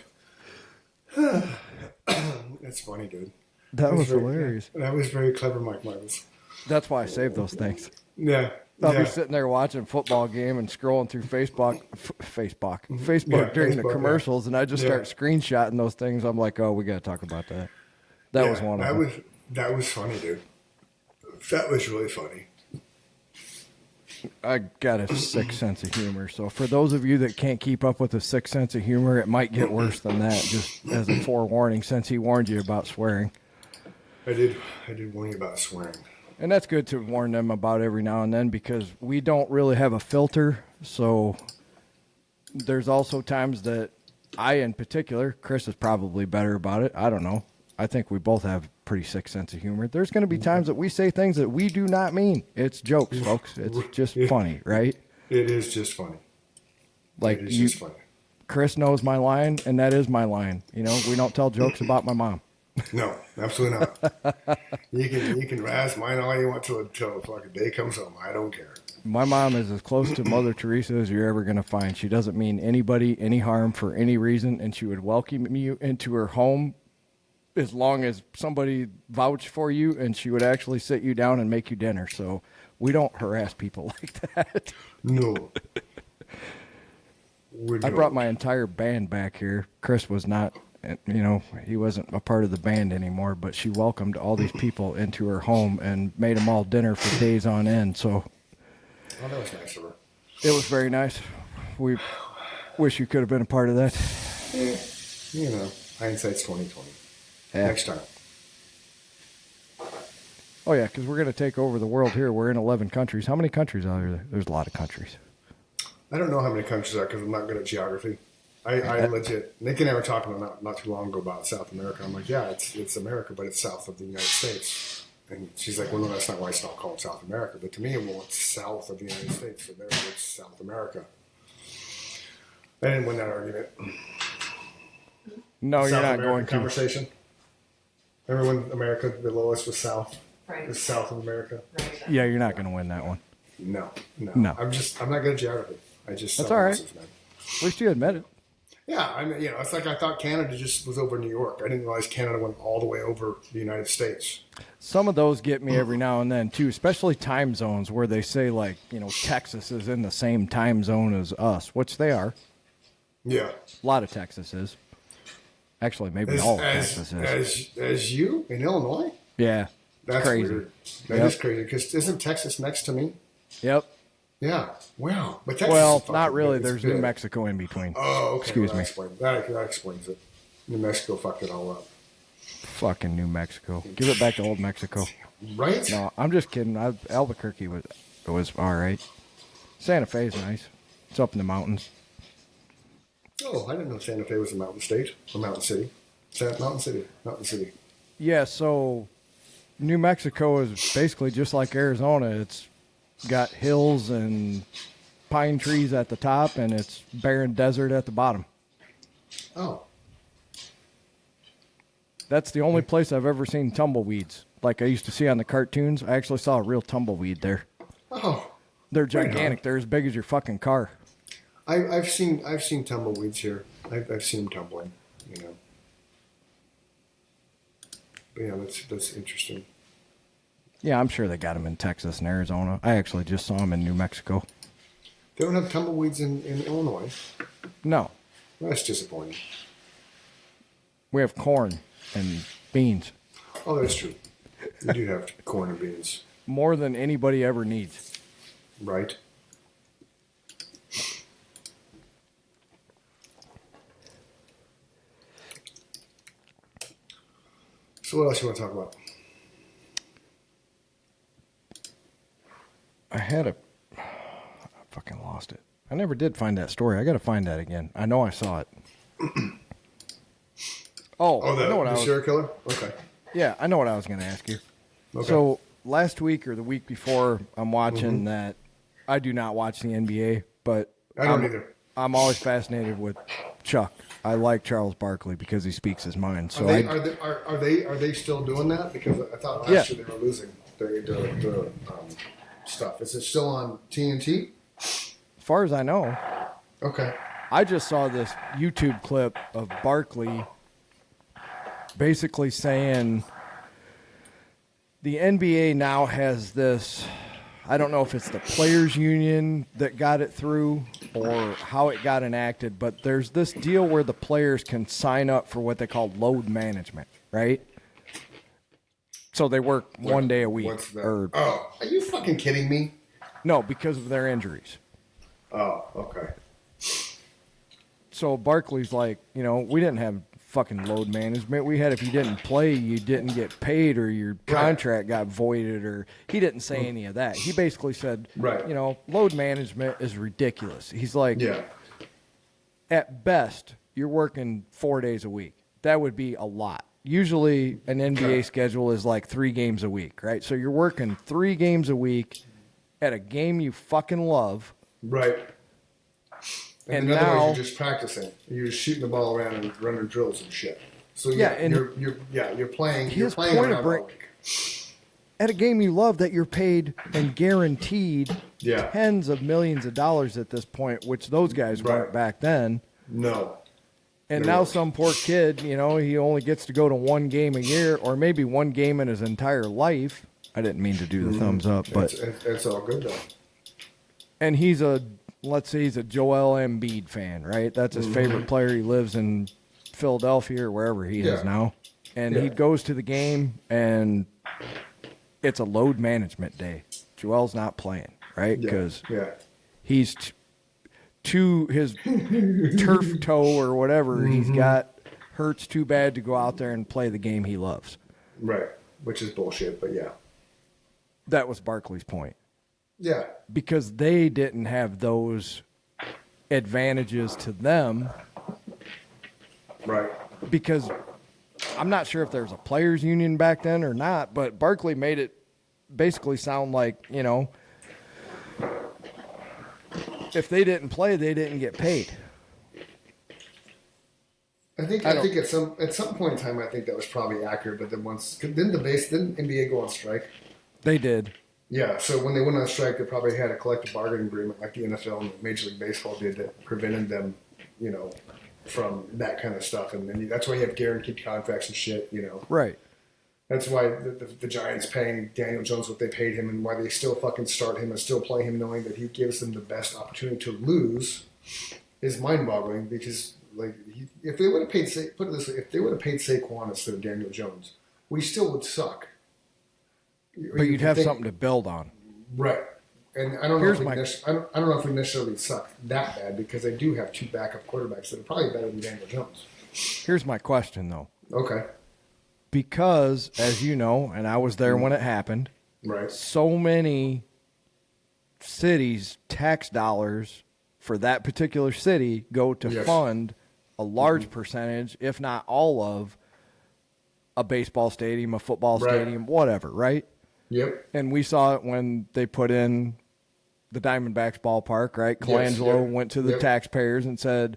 That's funny, dude. That was hilarious. That was very clever, Mike Michaels. That's why I saved those things. Yeah. I'll Yeah. be sitting there watching a football game and scrolling through Facebook Yeah, during the Facebook, commercials, and I just start screenshotting those things. I'm like, oh, we got to talk about that. That was one of them. That was funny, dude. That was really funny. I got a sick sense of humor. So for those of you that can't keep up with a sick sense of humor, it might get worse than that, just as a forewarning, since he warned you about swearing. I did warn you about swearing. And that's good to warn them about every now and then, because we don't really have a filter. So there's also times that I, in particular, Chris is probably better about it. I don't know. I think we both have a pretty sick sense of humor. There's going to be times that we say things that we do not mean. It's jokes, folks. It's just funny, right? It is just funny. Like, it is just funny. Chris knows my line, and that is my line. You know, we don't tell jokes about my mom. No, absolutely not. You can razz mine all you want till the fucking day comes home. I don't care. My mom is as close to Mother Teresa as you're ever going to find. She doesn't mean anybody any harm for any reason, and she would welcome you into her home as long as somebody vouched for you, and she would actually sit you down and make you dinner. So we don't harass people like that. No. I brought my entire band back here. Chris was not, you know, he wasn't a part of the band anymore, but she welcomed all these people into her home and made them all dinner for days on end. So Oh, that was nice of her. it was very nice. We wish you could have been a part of that. You know, hindsight's 20/20. Yeah. Next time. Oh, yeah, because we're going to take over the world here. We're in 11 countries. How many countries are there? There's a lot of countries. I don't know how many countries are because I'm not good at geography. I legit. Nick and I were talking not too long ago about South America. I'm like, yeah, it's America, but it's south of the United States. And she's like, well, no, that's not why it's not called South America. But to me, well, it's south of the United States, so therefore it's South America. I didn't win that argument. No, South you're not American going to. conversation. Remember when America below us was south? Right. It's south of America. Right. Yeah, you're not going to win that one. No. No. I'm not good at geography. I just That's sell all right. houses, man. At least you admit it. Yeah, I mean, it's like I thought Canada just was over New York. I didn't realize Canada went all the way over the United States. Some of those get me every now and then, too, especially time zones where they say, like, you know, Texas is in the same time zone as us, which they are. Yeah. A lot of Texas is. Actually, maybe all of Texas is. As you in Illinois? Yeah. That's crazy. weird. That is crazy because isn't Texas next to me? Yep. Yeah. Wow. But Texas Well, is not fucking really. big. It's There's big. New Mexico in between. Oh, okay. Excuse Well, me. that explains it. New Mexico fucked it all up. Fucking New Mexico. Give it back to old Mexico. Right? No, I'm just kidding. Albuquerque was all right. Santa Fe's nice. It's up in the mountains. Oh, I didn't know Santa Fe was a mountain state or mountain city. Mountain city. Yeah, so New Mexico is basically just like Arizona. It's got hills and pine trees at the top, and it's barren desert at the bottom. Oh, That's the only place I've ever seen tumbleweeds. Like I used to see on the cartoons, I actually saw a real tumbleweed there. oh. They're Right on. gigantic. They're as big as your fucking car. I've seen tumbleweeds here. I've seen them tumbling. You know. But yeah, that's interesting. Yeah, I'm sure they got them in Texas and Arizona. I actually just saw them in New Mexico. They don't have tumbleweeds in Illinois. No, That's disappointing. we have corn and beans. Oh, that's true. We do have corn and beans, More than anybody ever needs. right? So what else you want to talk about? I fucking lost it. I never did find that story. I got to find that again. I know I saw it. Oh, I know what I the was. serial killer? Okay. Yeah, I know what I was going to ask you. Okay. So last week or the week before, I'm watching that. I do not watch the NBA, but I don't either. I'm always fascinated with Chuck. I like Charles Barkley because he speaks his mind. So Are they still doing that? Because I thought last year they were losing their stuff. Is it still on TNT? as far as I know, Okay. I just saw this YouTube clip of Barkley basically saying the NBA now has this I don't know if it's the players union that got it through or how it got enacted, but there's this deal where the players can sign up for what they call load management, right? So they work 1 day a week. What's that? Oh, are you fucking kidding me? No, because of their injuries. Oh, okay. So Barkley's like, we didn't have fucking load management. We had if you didn't play, you didn't get paid or your contract got voided, or he didn't say any of that. He basically said, load management is ridiculous. He's like, at best, you're working 4 days a week. That would be a lot. Usually an NBA schedule is like 3 games a week, right? So you're working 3 games a week at a game you fucking love. Right. And now otherwise you're just practicing. You're just shooting the ball around and running drills and shit. So you're playing. You're playing around all week. At a game you love that you're paid and guaranteed tens of millions of dollars at this point, which those guys weren't back then. No. And now some poor kid, he only gets to go to 1 game a year, or maybe 1 game in his entire life. I didn't mean to do the thumbs up, but it's all good though. And let's say he's a Joel Embiid fan, right? That's his favorite player. He lives in Philadelphia or wherever he is now. And he goes to the game, and it's a load management day. Joel's not playing, right? Because he's his turf toe or whatever he's got hurts too bad to go out there and play the game he loves. Right, which is bullshit, but That was Barkley's point. Yeah. Because they didn't have those advantages to them. Right. Because I'm not sure if there was a players union back then or not, but Barkley made it basically sound like, if they didn't play, they didn't get paid. I think at some point in time, I think that was probably accurate. But then didn't NBA go on strike? They did. Yeah. So when they went on strike, they probably had a collective bargaining agreement like the NFL and Major League Baseball did that prevented them, from that kind of stuff. And then that's why you have guaranteed contracts and shit. Right. That's why the Giants paying Daniel Jones what they paid him, and why they still fucking start him and still play him, knowing that he gives them the best opportunity to lose, is mind-boggling. Because if they would have paid, put it this way, if they would have paid Saquon instead of Daniel Jones, we still would suck. But you'd have something to build on, right? And I don't know if we necessarily suck that bad, because they do have 2 backup quarterbacks that are probably better than Daniel Jones. Here's my question, though. Okay. Because, as you know, and I was there when it happened, right? So many cities' tax dollars for that particular city go to fund a large percentage, if not all of, a baseball stadium, a football stadium, whatever, right? Yep. And we saw it when they put in the Diamondbacks ballpark, right? Colangelo went to the taxpayers and said,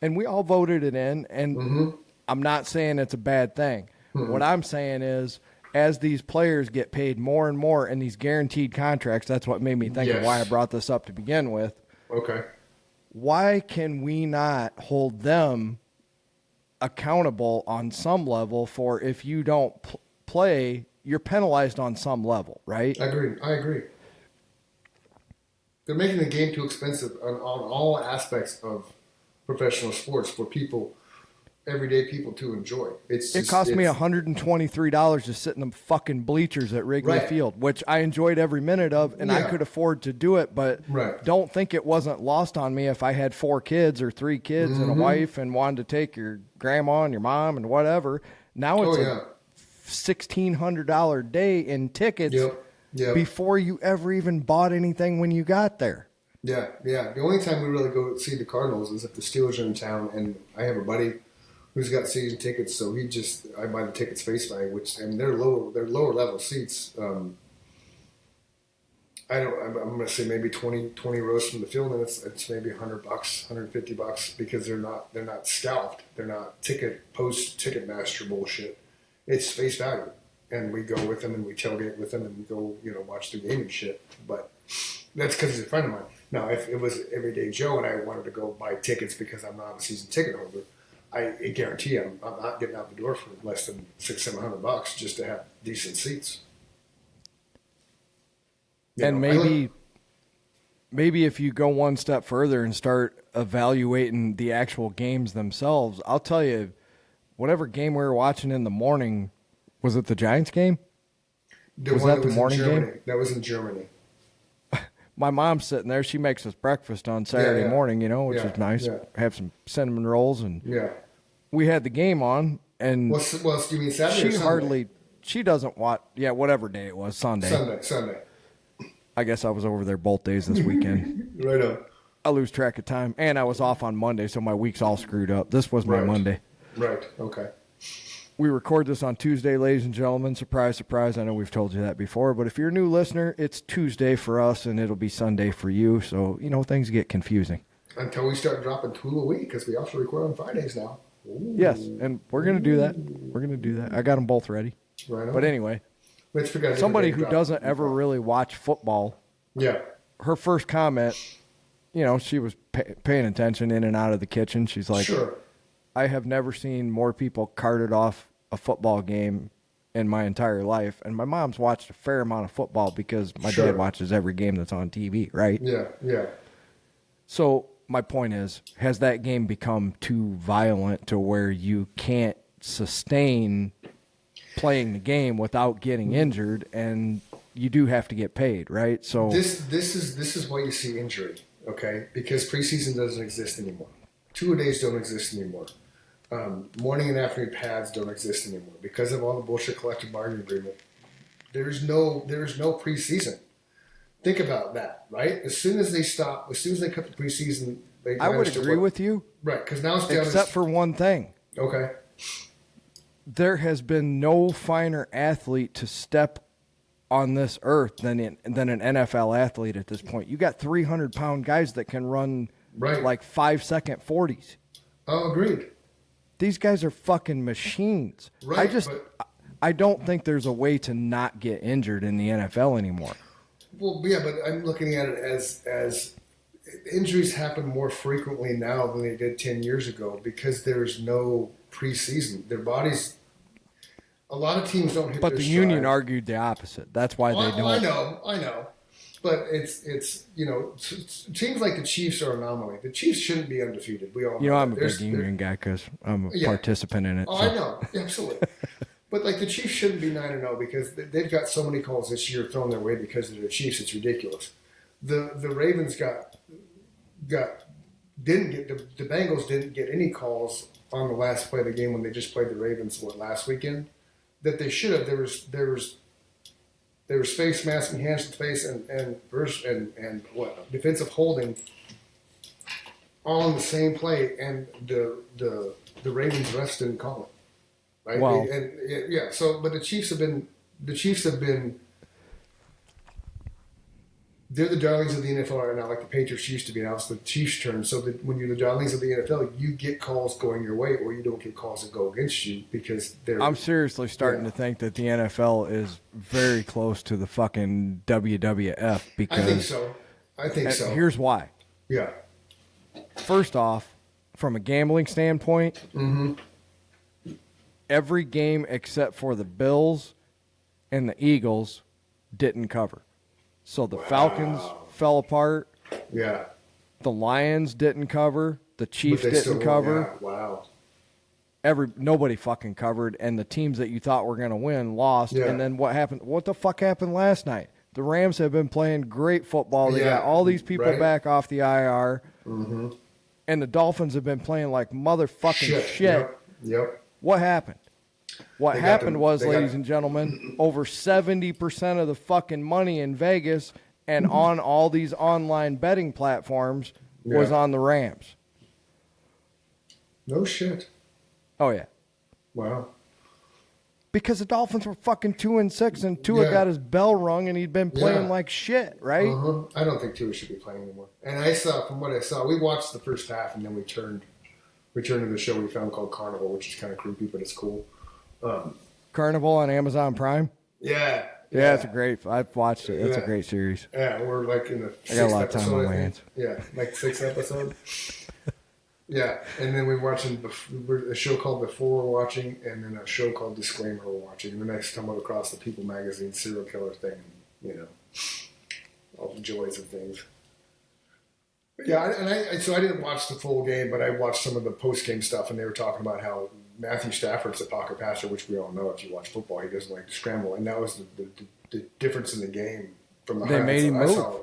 and we all voted it in, and I'm not saying it's a bad thing. What I'm saying is, as these players get paid more and more in these guaranteed contracts, that's what made me think of why I brought this up to begin with. Okay. Why can we not hold them accountable on some level for if you don't play, you're penalized on some level, right? I agree. They're making the game too expensive on all aspects of professional sports for everyday people to enjoy. It cost me $123 to sit in the fucking bleachers at Wrigley Field, which I enjoyed every minute of, and I could afford to do it, but don't think it wasn't lost on me if I had 4 kids or 3 kids and a wife and wanted to take your grandma and your mom and whatever. Now it's a $1,600 day in tickets before you ever even bought anything when you got there. Yeah. The only time we really go see the Cardinals is if the Steelers are in town, and I have a buddy who's got season tickets, so I buy the tickets face value, and they're lower level seats. I'm going to say maybe 20 rows from the field, and it's maybe $100, $150, because they're not scalped. They're not post-ticket master bullshit. It's face value. And we go with them, and we tailgate with them, and we go, watch the game and shit. But that's because he's a friend of mine. Now, if it was Everyday Joe and I wanted to go buy tickets because I'm not a season ticket holder, I guarantee I'm not getting out the door for less than $600-700 just to have decent seats. And maybe if you go one step further and start evaluating the actual games themselves, I'll tell you, whatever game we were watching in the morning, was it the Giants game? Was that the morning game? That was in Germany. My mom's sitting there. She makes us breakfast on Saturday morning, which is nice. Yeah. Have some cinnamon rolls. And we had the game on. And well, you mean Saturday or Sunday? She doesn't watch, whatever day it was, Sunday. Sunday. I guess I was over there both days this weekend. Right on. I lose track of time. And I was off on Monday, so my week's all screwed up. This was my Monday. Right, okay. We record this on Tuesday, ladies and gentlemen. Surprise, surprise. I know we've told you that before, but if you're a new listener, it's Tuesday for us, and it'll be Sunday for you. So, things get confusing. Until we start dropping 2 a week, because we also record on Fridays now. Ooh. Yes, and we're going to do that. I got them both ready. Right on. But anyway, somebody who doesn't ever really watch football, her first comment, she was paying attention in and out of the kitchen. She's like, sure. I have never seen more people carted off a football game in my entire life. And my mom's watched a fair amount of football because my dad watches every game that's on TV, right? Yeah. So my point is, has that game become too violent to where you can't sustain playing the game without getting injured, and you do have to get paid, right? So this is why you see injury, okay? Because preseason doesn't exist anymore. 2-a-days don't exist anymore. Morning and afternoon pads don't exist anymore because of all the bullshit collective bargaining agreement. There's no preseason. Think about that, right? As soon as they cut the preseason, I would agree with you, right? Because now it's down except for one thing. Okay. There has been no finer athlete to step on this earth than an NFL athlete at this point. You got 300-pound guys that can run like 5-second 40s. Oh, agreed. These guys are fucking machines. Right, I don't think there's a way to not get injured in the NFL anymore. Well, yeah, but I'm looking at it as injuries happen more frequently now than they did 10 years ago because there's no preseason. Their bodies, a lot of teams don't hit But their the stride. union argued the opposite. That's why they don't. I know. But it's teams like the Chiefs are an anomaly. The Chiefs shouldn't be undefeated. We all know. I'm a big union guy because I'm a participant in it. Oh, so. I know. Absolutely. But like the Chiefs shouldn't be 9-0 because they've got so many calls this year thrown their way because of the Chiefs. It's ridiculous. The Ravens didn't get the Bengals didn't get any calls on the last play of the game when they just played the Ravens last weekend that they should have. There was face masking, hands to the face, and what defensive holding all in the same play, and the Ravens refs didn't call it. Right? Wow. So, but the Chiefs have been. They're the darlings of the NFL right now, like the Patriots used to be. Now it's the Chiefs' turn. So that when you're the darlings of the NFL, you get calls going your way, or you don't get calls that go against you because they're. I'm seriously starting to think that the NFL is very close to the fucking WWF because I think so. Here's why. Yeah. First off, from a gambling standpoint, every game except for the Bills and the Eagles didn't cover. So the Falcons fell apart. Yeah. The Lions didn't cover. The Chiefs didn't cover. Yeah. Wow. Nobody fucking covered, and the teams that you thought were going to win lost. Yeah. And then what happened? What the fuck happened last night? The Rams have been playing great football. They got all these people back off the IR. Mm-hmm. And the Dolphins have been playing like motherfucking shit. Yep. What happened? What happened was, ladies and gentlemen, over 70% of the fucking money in Vegas and on all these online betting platforms was on the Rams. No shit. Oh, yeah. Wow. Because the Dolphins were fucking 2-6 and Tua got his bell rung and he'd been playing like shit, right? I don't think Tua should be playing anymore. And from what I saw, we watched the first half and then we turned to the show we found called Carnival, which is kind of creepy, but it's cool. Carnival on Amazon Prime? Yeah, it's a great. I've watched it. It's a great series. Yeah, we're like in the 6th I got a lot of time on my hands. Yeah, like 6th episode. Yeah, and then we're watching a show called Before we're watching, and then a show called Disclaimer we're watching. And then I stumbled across the People magazine serial killer thing. all the joys of things. Yeah, and so I didn't watch the full game, but I watched some of the post-game stuff, and they were talking about how Matthew Stafford's a pocket passer, which we all know if you watch football, he doesn't like to scramble, and that was the difference in the game from the They made him move.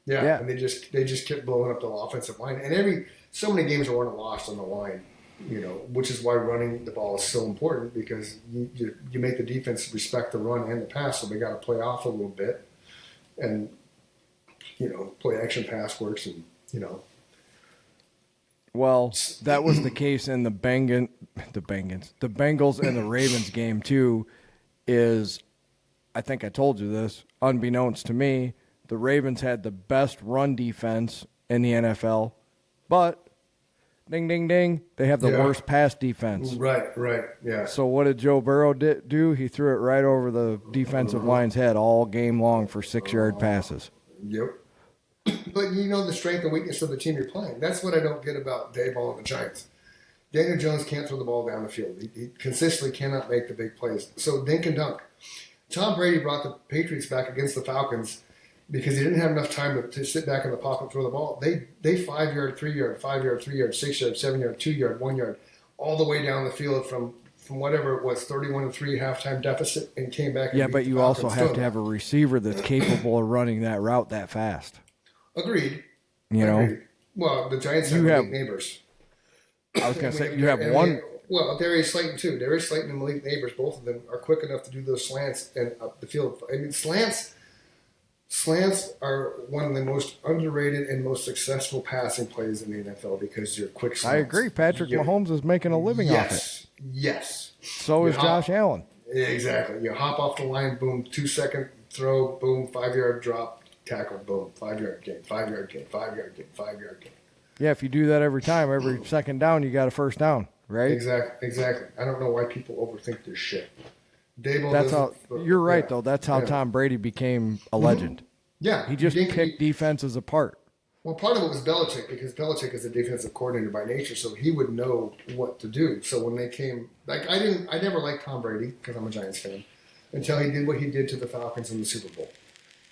Yeah, and they just kept blowing up the offensive line, and so many games weren't lost on the line, which is why running the ball is so important, because you make the defense respect the run and the pass, so they got to play off a little bit, and play action pass works, and Well, that was the case in the Bengals and the Ravens game too. I think I told you this, unbeknownst to me, the Ravens had the best run defense in the NFL, but ding, ding, ding, they have the worst pass defense. Right, yeah. So what did Joe Burrow do? He threw it right over the defensive line's head all game long for 6-yard passes. Yep. But the strength and weakness of the team you're playing. That's what I don't get about Daboll and the Giants. Daniel Jones can't throw the ball down the field. He consistently cannot make the big plays. So dink and dunk. Tom Brady brought the Patriots back against the Falcons because he didn't have enough time to sit back in the pocket and throw the ball. They 5-yard, 3-yard, 5-yard, 3-yard, 6-yard, 7-yard, 2-yard, 1-yard, all the way down the field from whatever it was, 31-3 halftime deficit, and came back. And but you also have to have a receiver that's capable of running that route that fast. Agreed. Agreed. Well, the Giants have elite neighbors. I was going to say, you have one. Well, Darius Slayton, too. Darius Slayton and Malik Neighbors, both of them are quick enough to do those slants and up the field. I mean, slants are one of the most underrated and most successful passing plays in the NFL because you're quick slants. I agree. Patrick Mahomes is making a living off it. Yes. So is Josh Allen. Yeah, exactly. You hop off the line, boom, 2-second throw, boom, 5-yard drop, tackle, boom, 5-yard gain, 5-yard gain, 5-yard gain, 5-yard gain. Yeah, if you do that every time, every second down, you got a first down, right? Exactly. I don't know why people overthink this shit. You're right, though. That's how Tom Brady became a legend. Yeah. He just picked defenses apart. Well, part of it was Belichick, because Belichick is a defensive coordinator by nature, so he would know what to do. So when they came, I never liked Tom Brady, because I'm a Giants fan, until he did what he did to the Falcons in the Super Bowl.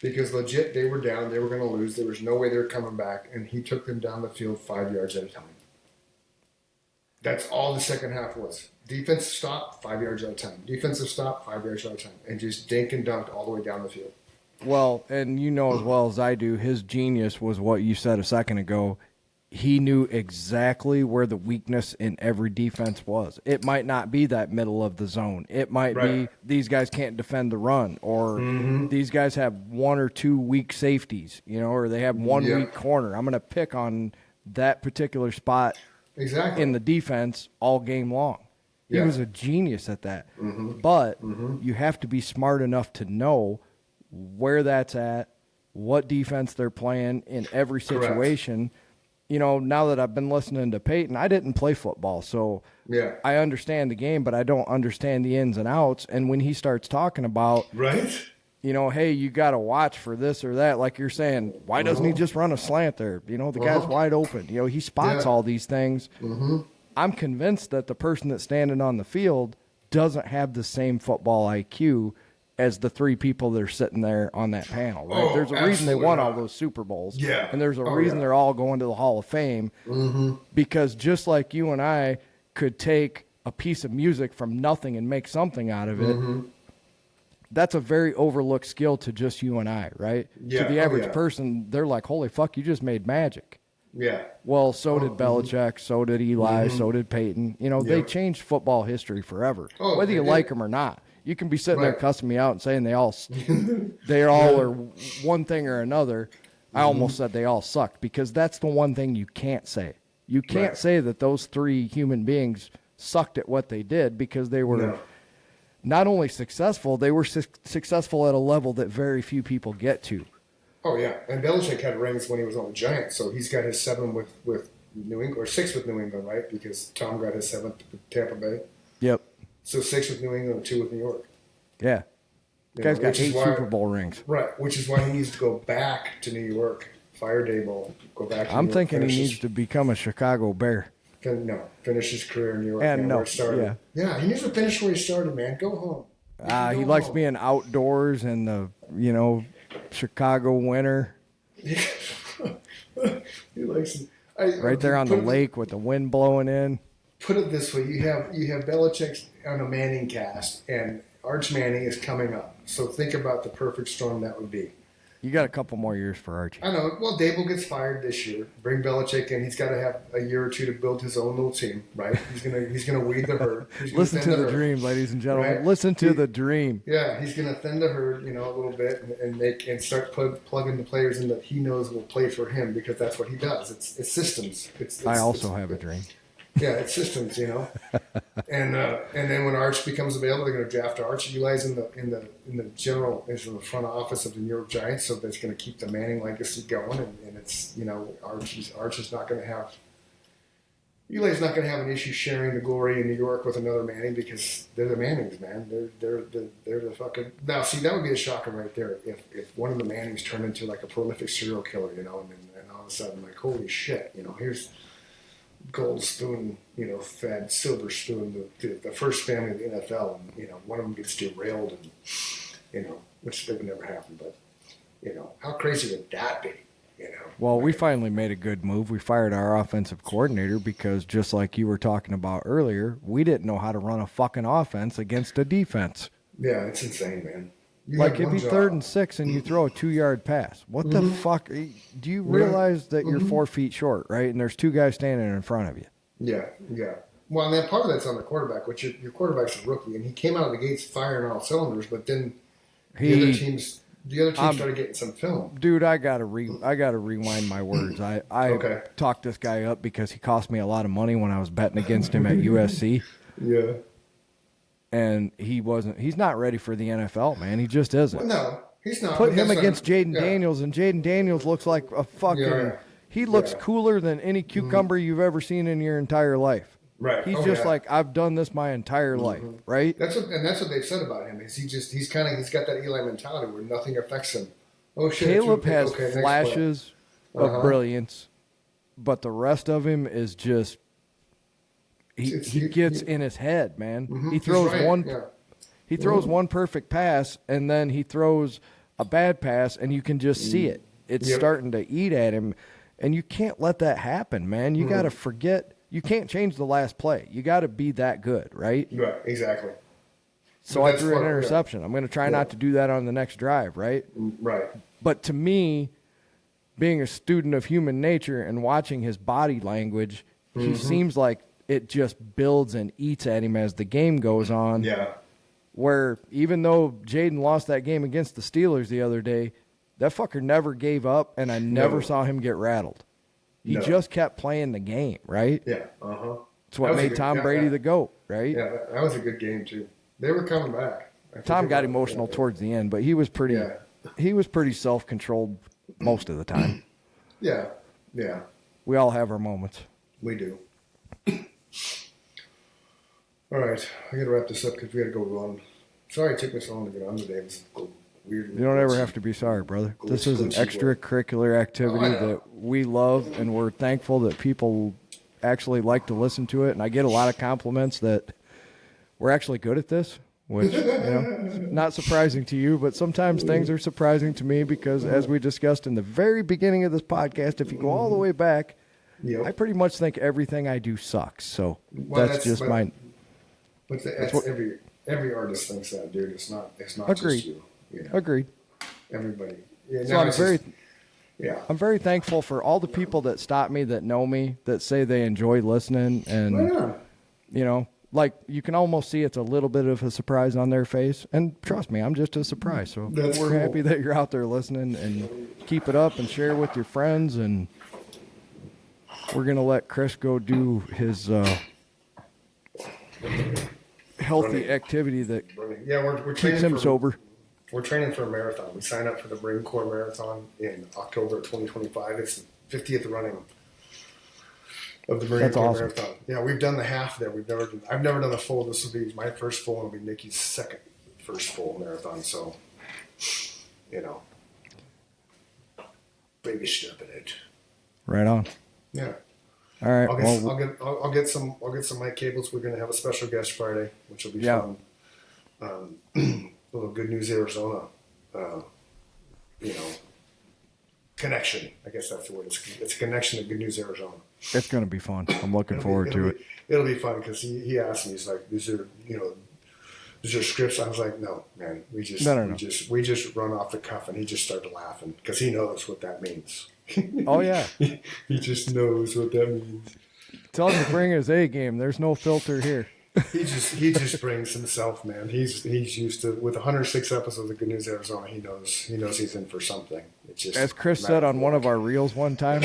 Because legit, they were down, they were going to lose, there was no way they were coming back, and he took them down the field 5 yards at a time. That's all the second half was. Defensive stop, 5 yards at a time. Defensive stop, 5 yards at a time. And just dink and dunked all the way down the field. Well, and you know as well as I do, his genius was what you said a second ago. He knew exactly where the weakness in every defense was. It might not be that middle of the zone. It might be these guys can't defend the run, or these guys have one or two weak safeties, or they have one weak corner. I'm going to pick on that particular spot in the defense all game long. He was a genius at that. But you have to be smart enough to know where that's at, what defense they're playing in every situation. Now that I've been listening to Peyton, I didn't play football, so I understand the game, but I don't understand the ins and outs. And when he starts talking about, hey, you got to watch for this or that, like you're saying, why doesn't he just run a slant there? The guy's wide open. He spots all these things. I'm convinced that the person that's standing on the field doesn't have the same football IQ as the three people that are sitting there on that panel, right? There's a reason they won all those Super Bowls. And there's a reason they're all going to the Hall of Fame. Because just like you and I could take a piece of music from nothing and make something out of it, that's a very overlooked skill to just you and I, right? To the average person, they're like, holy fuck, you just made magic. Well, so did Belichick, so did Eli, so did Peyton. They changed football history forever, whether you like them or not. You can be sitting there cussing me out and saying they all are one thing or another. I almost said they all sucked, because that's the one thing you can't say. You can't say that those three human beings sucked at what they did, because they were not only successful, they were successful at a level that very few people get to. Oh, yeah. And Belichick had rings when he was on the Giants, so he's got his 7 with New England, or 6 with New England, right? Because Tom got his 7th with Tampa Bay. Yep. So 6 with New England and 2 with New York. Yeah. The guy's got 8 Super Bowl rings. Right, which is why he needs to go back to New York, fire Daboll, go back to New York. I'm thinking he needs to become a Chicago Bear. Finish his career in New York. And where it started. Yeah, he needs to finish where he started, man. Go home. He likes being outdoors in the, Chicago winter. He likes right there on the lake with the wind blowing in. Put it this way: you have Belichick on a Manning cast, and Arch Manning is coming up. So think about the perfect storm that would be. You got a couple more years for Archie. I know. Well, Dable gets fired this year. Bring Belichick in. He's got to have a year or two to build his own little team, right? He's gonna weed the herd. Listen to the dream, ladies and gentlemen. Right? Listen to the dream. Yeah, he's gonna thin the herd, a little bit, and start plugging the players in that he knows will play for him, because that's what he does. It's systems. I also have a dream. Yeah, it's systems, and then when Arch becomes available, they're going to draft Arch. Eli's in the front office of the New York Giants, so that's going to keep the Manning legacy going. And it's Arch is not going to have Eli's not going to have an issue sharing the glory in New York with another Manning, because they're the Mannings, man. They're the fucking now. See, that would be a shocker right there if one of the Mannings turned into like a prolific serial killer, and all of a sudden, like, holy shit, here's gold spoon, fed silver spoon, the first family of the NFL, and one of them gets derailed, and which would never happen. But how crazy would that be? Well, we finally made a good move. We fired our offensive coordinator because, just like you were talking about earlier, we didn't know how to run a fucking offense against a defense. Yeah, it's insane, man. It'd be 3rd and 6 and you throw a 2-yard pass. What the fuck? Do you realize that you're 4 feet short, right? And there's 2 guys standing in front of you. Yeah. Well, and then part of that's on the quarterback, which your quarterback's a rookie, and he came out of the gates firing on all cylinders, but then the other teams started getting some film. Dude, I gotta rewind my words. I talked this guy up because he cost me a lot of money when I was betting against him at USC. Yeah. And he's not ready for the NFL, man. He just isn't. Well, no, he's not. Put him against Jaden Daniels, and Jaden Daniels looks like a fucking... Yeah. He looks cooler than any cucumber you've ever seen in your entire life. Right. He's like, I've done this my entire life, right? That's what they've said about him. Is he's got that Eli mentality where nothing affects him. Oh shit! Caleb has flashes of brilliance, but the rest of him is just... He gets in his head, man. Mm-hmm. He throws one perfect pass, and then he throws a bad pass, and you can just see it. It's starting to eat at him, and you can't let that happen, man. You got to forget. You can't change the last play. You got to be that good, right? Right, exactly. So I threw an interception. I'm going to try not to do that on the next drive, right? Right. But to me, being a student of human nature and watching his body language, he seems like it just builds and eats at him as the game goes on. Yeah. Where even though Jaden lost that game against the Steelers the other day, that fucker never gave up, and I never saw him get rattled. He just kept playing the game, right? Yeah. Uh-huh. It's what made Tom Brady the GOAT, right? Yeah, that was a good game, too. They were coming back. Tom got emotional towards the end, but he was pretty self-controlled most of the time. Yeah. We all have our moments. We do. All right, I got to wrap this up because we got to go run. Sorry it took me so long to get on today. It was weird. You don't ever have to be sorry, brother. This is an extracurricular activity that we love, and we're thankful that people actually like to listen to it. And I get a lot of compliments that we're actually good at this, which, not surprising to you, but sometimes things are surprising to me because, as we discussed in the very beginning of this podcast, if you go all the way back, I pretty much think everything I do sucks. So that's just mine. But every artist thinks that, dude. It's not Agreed. just you. Agreed. Everybody. Yeah, so I'm very thankful for all the people that stop me, that know me, that say they enjoy listening, and like you can almost see it's a little bit of a surprise on their face. And trust me, I'm just a surprise. So we're happy that you're out there listening, and keep it up and share with your friends. And we're gonna let Chris go do his healthy activity that we're keeps him sober. We're training for a marathon. We signed up for the Marine Corps Marathon in October of 2025. It's the 50th running of the Marine Corps Marathon. Yeah, we've done the half there. I've never done the full. This will be my first full, and it'll be Nikki's first full marathon. So, baby stepping it. Right on. Yeah. All right. I'll get some mic cables. We're going to have a special guest Friday, which will be fun. A little Good News Arizona. Kind connection. I guess that's the word. It's a connection to Good News Arizona. It's going to be fun. I'm looking forward to it. It'll be fun because he asked me, he's like, is there scripts? I was like, no, man, we just run off the cuff, and he just started laughing because he knows what that means. Oh yeah, he just knows what that means. Tell him to bring his A game. There's no filter here. He just brings himself, man. He's used to, with 106 episodes of Good News Arizona. He knows he's in for something. It's just, as Chris said on one of our reels one time,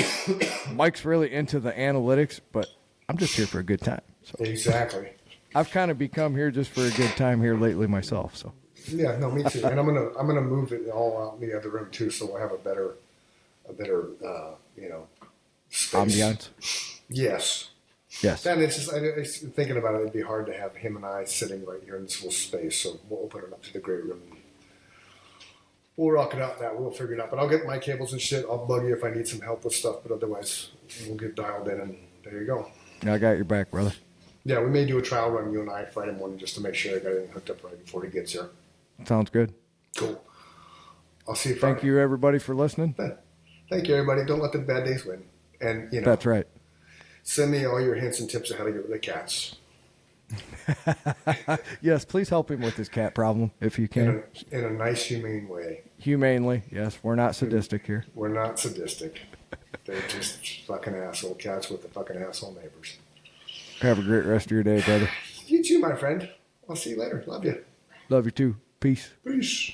Mike's really into the analytics, but I'm just here for a good time. So exactly. I've kind of become here just for a good time here lately myself. So yeah, no, me too. And I'm gonna move it all out in the other room too, so we'll have a better space. Ambiance. Yes. Yes. And it's just thinking about it. It'd be hard to have him and I sitting right here in this little space. So we'll open it up to the great room. We'll rock it out. We'll figure it out. But I'll get my cables and shit. I'll bug you if I need some help with stuff. But otherwise, we'll get dialed in, and there you go. I got your back, brother. Yeah, we may do a trial run, you and I, Friday morning, just to make sure I got everything hooked up right before he gets here. Sounds good. Cool. I'll see you Friday. Thank you, everybody, for listening. Thank you, everybody. Don't let the bad days win. And that's right. Send me all your hints and tips on how to get rid of the cats. Yes, please help him with his cat problem if you can. In a nice, humane way. Humanely, yes. We're not sadistic here. We're not sadistic. They're just fucking asshole cats with the fucking asshole neighbors. Have a great rest of your day, brother. You too, my friend. I'll see you later. Love you. Love you too. Peace. Peace.